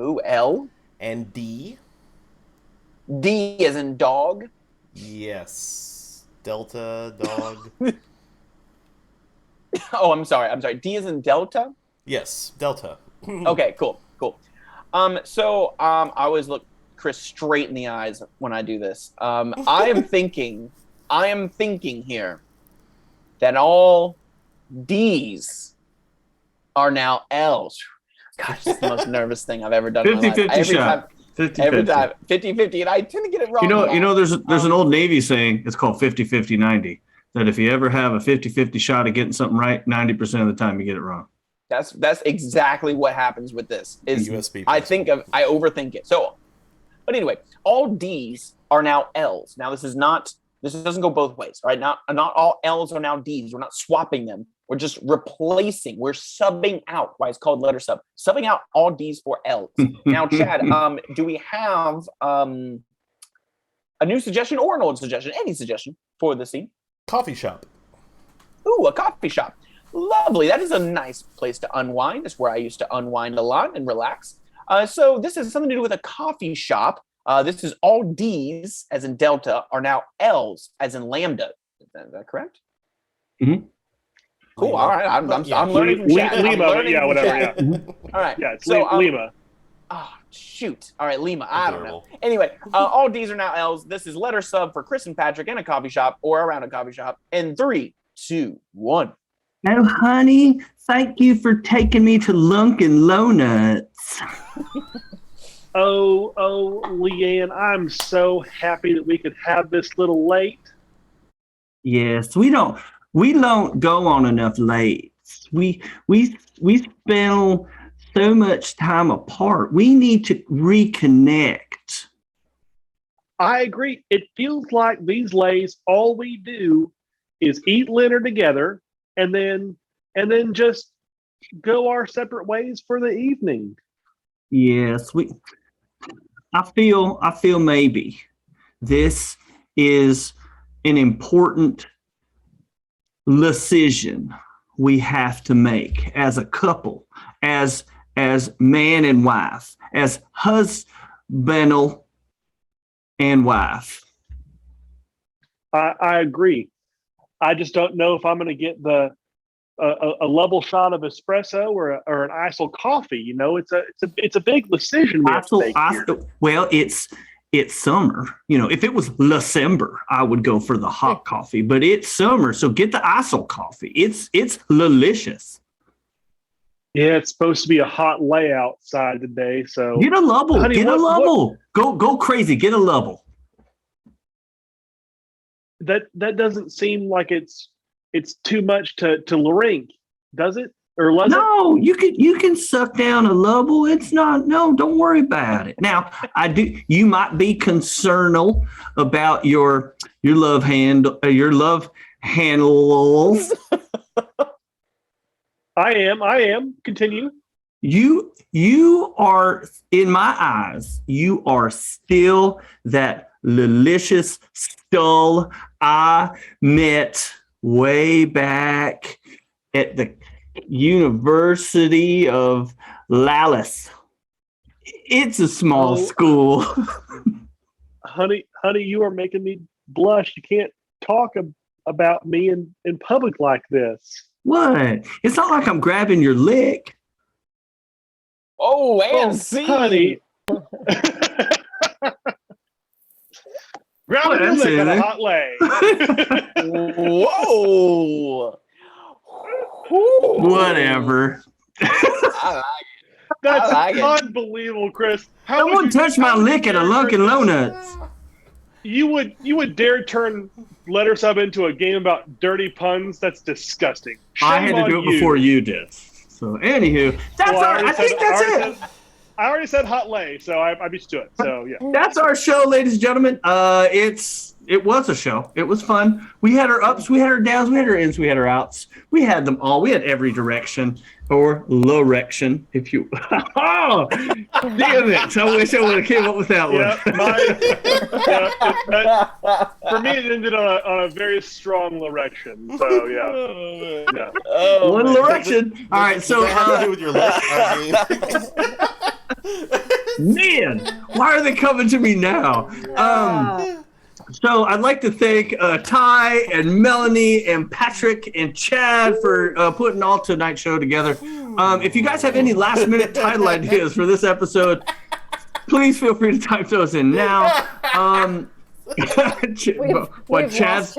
Ooh, L. And D. D as in dog? Yes. Delta, dog. Oh, I'm sorry. D as in Delta? Yes, Delta. Okay, cool. So I always look Chris straight in the eyes when I do this. I am thinking here that all D's are now L's. Gosh, it's the most nervous thing I've ever done in my life. 50-50 shot. 50-50. Every time, 50-50, and I tend to get it wrong. You know, there's an old Navy saying, it's called 50-50-90, that if you ever have a 50-50 shot of getting something right, 90% of the time you get it wrong. That's exactly what happens with this. USB I overthink it. So, but anyway, all D's are now L's. Now this doesn't go both ways, right? Not all L's are now D's. We're not swapping them. We're just replacing. We're subbing out. Why it's called letter sub. Subbing out all D's for L's. Now, Chad, do we have a new suggestion or an old suggestion? Any suggestion for the scene? Coffee shop. Ooh, a coffee shop. Lovely. That is a nice place to unwind. That's where I used to unwind a lot and relax. So this has something to do with a coffee shop. This is all D's, as in Delta, are now L's, as in Lambda. Is that correct? Mm-hmm. Cool. All right. I'm learning from Chad. Lima, yeah, whatever. Yeah. All right. Yeah, it's so, Lima. Oh, shoot. All right, Lima. I don't know. Anyway, all D's are now L's. This is letter sub for Chris and Patrick in a coffee shop or around a coffee shop. In 3, 2, 1. Oh, honey, thank you for taking me to Lunkin' Lonuts. Oh, Leanne, I'm so happy that we could have this little late. Yes, we don't go on enough lates. We spend so much time apart. We need to reconnect. I agree. It feels like these lays, all we do is eat dinner together and then just go our separate ways for the evening. Yes, I feel maybe this is an important decision we have to make as a couple, as man and wife, as husband and wife. I agree. I just don't know if I'm going to get a level shot of espresso or an ISO coffee. You know, it's a big decision we have to make here. Well, it's summer. You know, if it was December, I would go for the hot coffee. But it's summer, so get the ISO coffee. It's delicious. Yeah, it's supposed to be a hot lay outside today. So get a level. Honey, get a level. Go crazy. Get a level. That doesn't seem like it's too much to Lorink, does it? Or was no, you can suck down a level. It's not. No, don't worry about it. Now, you might be concerned about your love handles. I am. Continue. You are, in my eyes, you are still that delicious Stull I met way back at the University of Lallis. It's a small school. honey, you are making me blush. You can't talk about me in public like this. What? It's not like I'm grabbing your lick. Oh, and see, honey. Grab your lick on a hot lay. Whoa. Whatever. I That's like it. unbelievable, Chris. Someone touched my lick at a Lunkin' Lonuts. You would dare turn Letter Sub into a game about dirty puns? That's disgusting. Shame I had to do it before you did. So, anywho, I think that's it. I already said hot lay, so I beat you to it. So yeah, that's our show, ladies and gentlemen. It was a show. It was fun. We had our ups, we had our downs, we had our ins, we had our outs. We had them all. We had every direction or low-rection, if you. Oh, damn it! I wish I would have came up with that one. For me, it ended on a very strong erection. So yeah. One erection. All right. So to do with your lips. Man, why are they coming to me now? So I'd like to thank Ty and Melanie and Patrick and Chad for putting all tonight's show together. If you guys have any last-minute title ideas for this episode, please feel free to type those in now. Chad's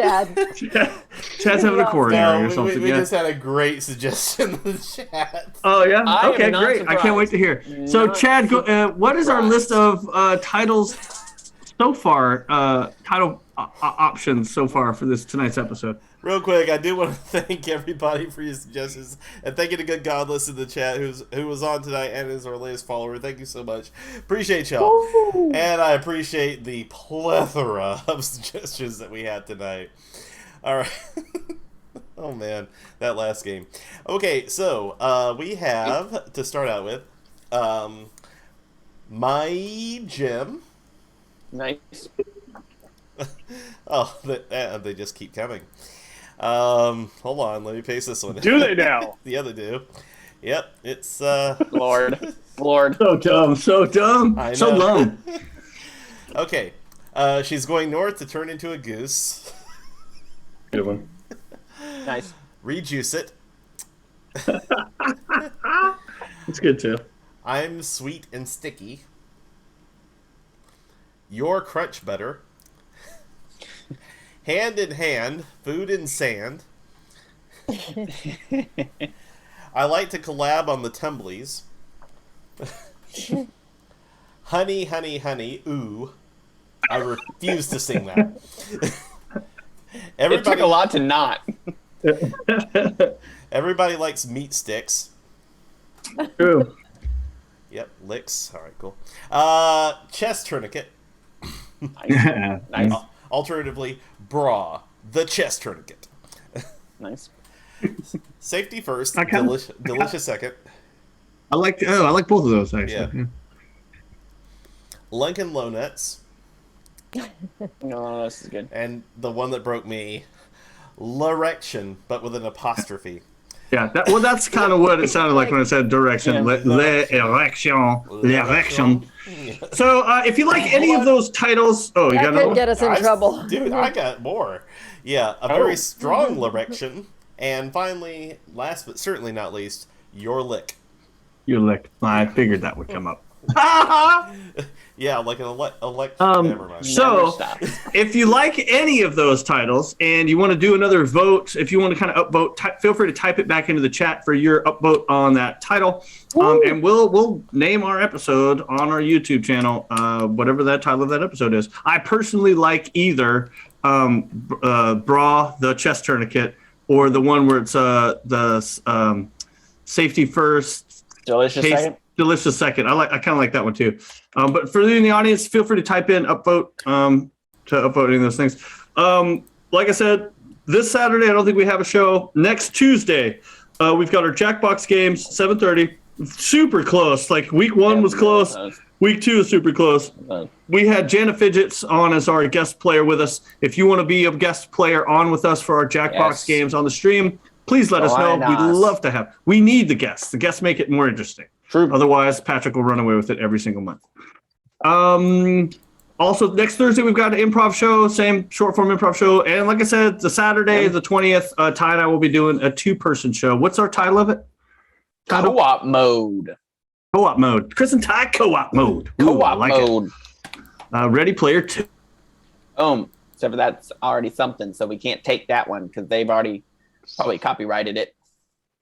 having a coronary or something. We just had a great suggestion in the chat. Oh yeah, okay, great. Surprised. I can't wait to hear. So Chad, what is our list of titles so far? Title options so far for tonight's episode. Real quick, I do want to thank everybody for your suggestions, and thank you to Good Godless in the chat who was on tonight and is our latest follower. Thank you so much. Appreciate y'all. Ooh. And I appreciate the plethora of suggestions that we had tonight. All right. Oh, man. That last game. Okay, so we have, to start out with, My Gym. Nice. Oh, they just keep coming. Hold on, let me paste this one. Do they now? Yeah, they do. Yep, it's Lord. So dumb, so dumb. Okay, she's going north to turn into a goose. Good one. Nice. Rejuice it. It's good too. I'm sweet and sticky. Your crunch butter. Hand in hand, food and sand. I like to collab on the Tumblies. Honey, honey, honey, ooh. I refuse to sing that. It took a lot to not. Everybody likes meat sticks. True. Yep, licks. All right, cool. Chest tourniquet. Nice. Alternatively, bra, the chest tourniquet. Nice. Safety first, Okay. delicious second. I like both of those actually. Yeah. Lincoln Low Nuts, No, this is good. and the one that broke me, L'erection, but with an apostrophe. Yeah, that's kind of what it sounded like when I said direction. Yeah. L'erection. So if you like any of those titles, you That got another could one? get us in trouble. Dude, I got more. Yeah, a very strong L'erection. And finally, last but certainly not least, your lick. Your lick. I figured that would come up. Yeah, like an elect. Um, Never mind. so- Never stops. If you like any of those titles and you want to do another vote, if you want to kind of upvote, feel free to type it back into the chat for your upvote on that title, and we'll name our episode on our YouTube channel, whatever that title of that episode is. I personally like either Bra, the chest tourniquet, or the one where it's the safety first, Delicious taste second. delicious second. I kind of like that one too. But for you in the audience, feel free to type in upvote to upvote any of those things. Like I said, this Saturday I don't think we have a show. Next Tuesday, we've got our Jackbox games, 7:30. Super close. Like week 1 was close. Week 2 is super close. We had Jana Fidgets on as our guest player with us. If you want to be a guest player on with us for our Jackbox games on the stream, please let us know. Join We'd us. love to have. We need the guests. The guests make it more interesting. True. Otherwise, Patrick will run away with it every single month. Also, next Thursday, we've got an improv show, same short form improv show. And like I said, the Saturday, the 20th, Ty and I will be doing a 2-person show. What's our title of it? Co-op mode. Co-op mode. Chris and Ty co-op mode. Ooh, I Co-op like mode. it. Ready Player 2. Except for that's already something, so we can't take that one because they've already probably copyrighted it.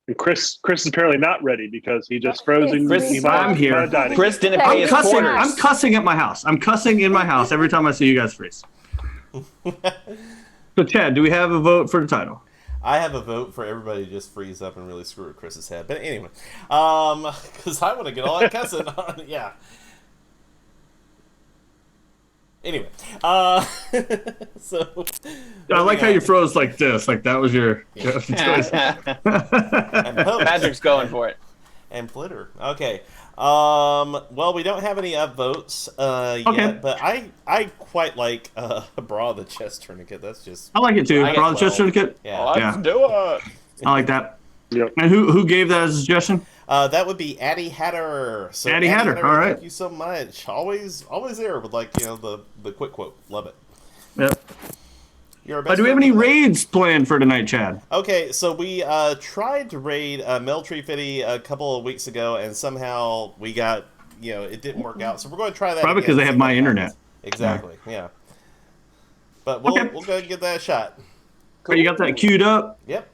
And Chris is apparently not ready because he just froze. I'm here. Chris didn't pay his cussing. quarters. I'm cussing at my house. I'm cussing in my house every time I see you guys freeze. So, Chad, do we have a vote for the title? I have a vote for everybody to just freeze up and really screw with Chris's head. But anyway, because I want to get all that cussing on. Yeah. Anyway, so I like how you froze like this. Like that was your choice. Patrick's going for it. And Flitter. Okay. Well, we don't have any upvotes yet, but I quite like Bra the chest tourniquet. That's just I like it too. I get Bra the chest 12. tourniquet. Yeah. Let's do it. I like that. Yep. And who gave that as a suggestion? That would be Addie Hatter. So Addie Hatter, all right. Thank you so much. Always there with the quick quote. Love it. Yep. You're a best Do we have friend any for life. raids planned for tonight, Chad? Okay, so we tried to raid Meltree Fitty a couple of weeks ago, and somehow we got it didn't work out. So we're going to try that. Probably again, because they see have what my happens. internet. Exactly. Yeah. But we'll Okay. go ahead and give that a shot. You got that queued up? Yep.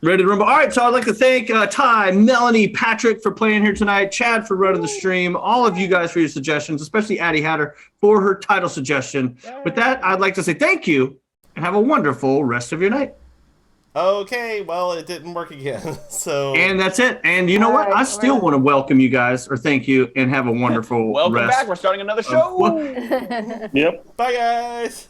Ready to rumble. All right, so I'd like to thank Ty, Melanie, Patrick for playing here tonight, Chad for running the stream, all of you guys for your suggestions, especially Addie Hatter for her title suggestion. With that, I'd like to say thank you and have a wonderful rest of your night. Okay, well, it didn't work again. So And that's it. And you know what? I still want to welcome you guys, or thank you, and have a wonderful Welcome rest. back. We're starting another show. Yep. bye, guys.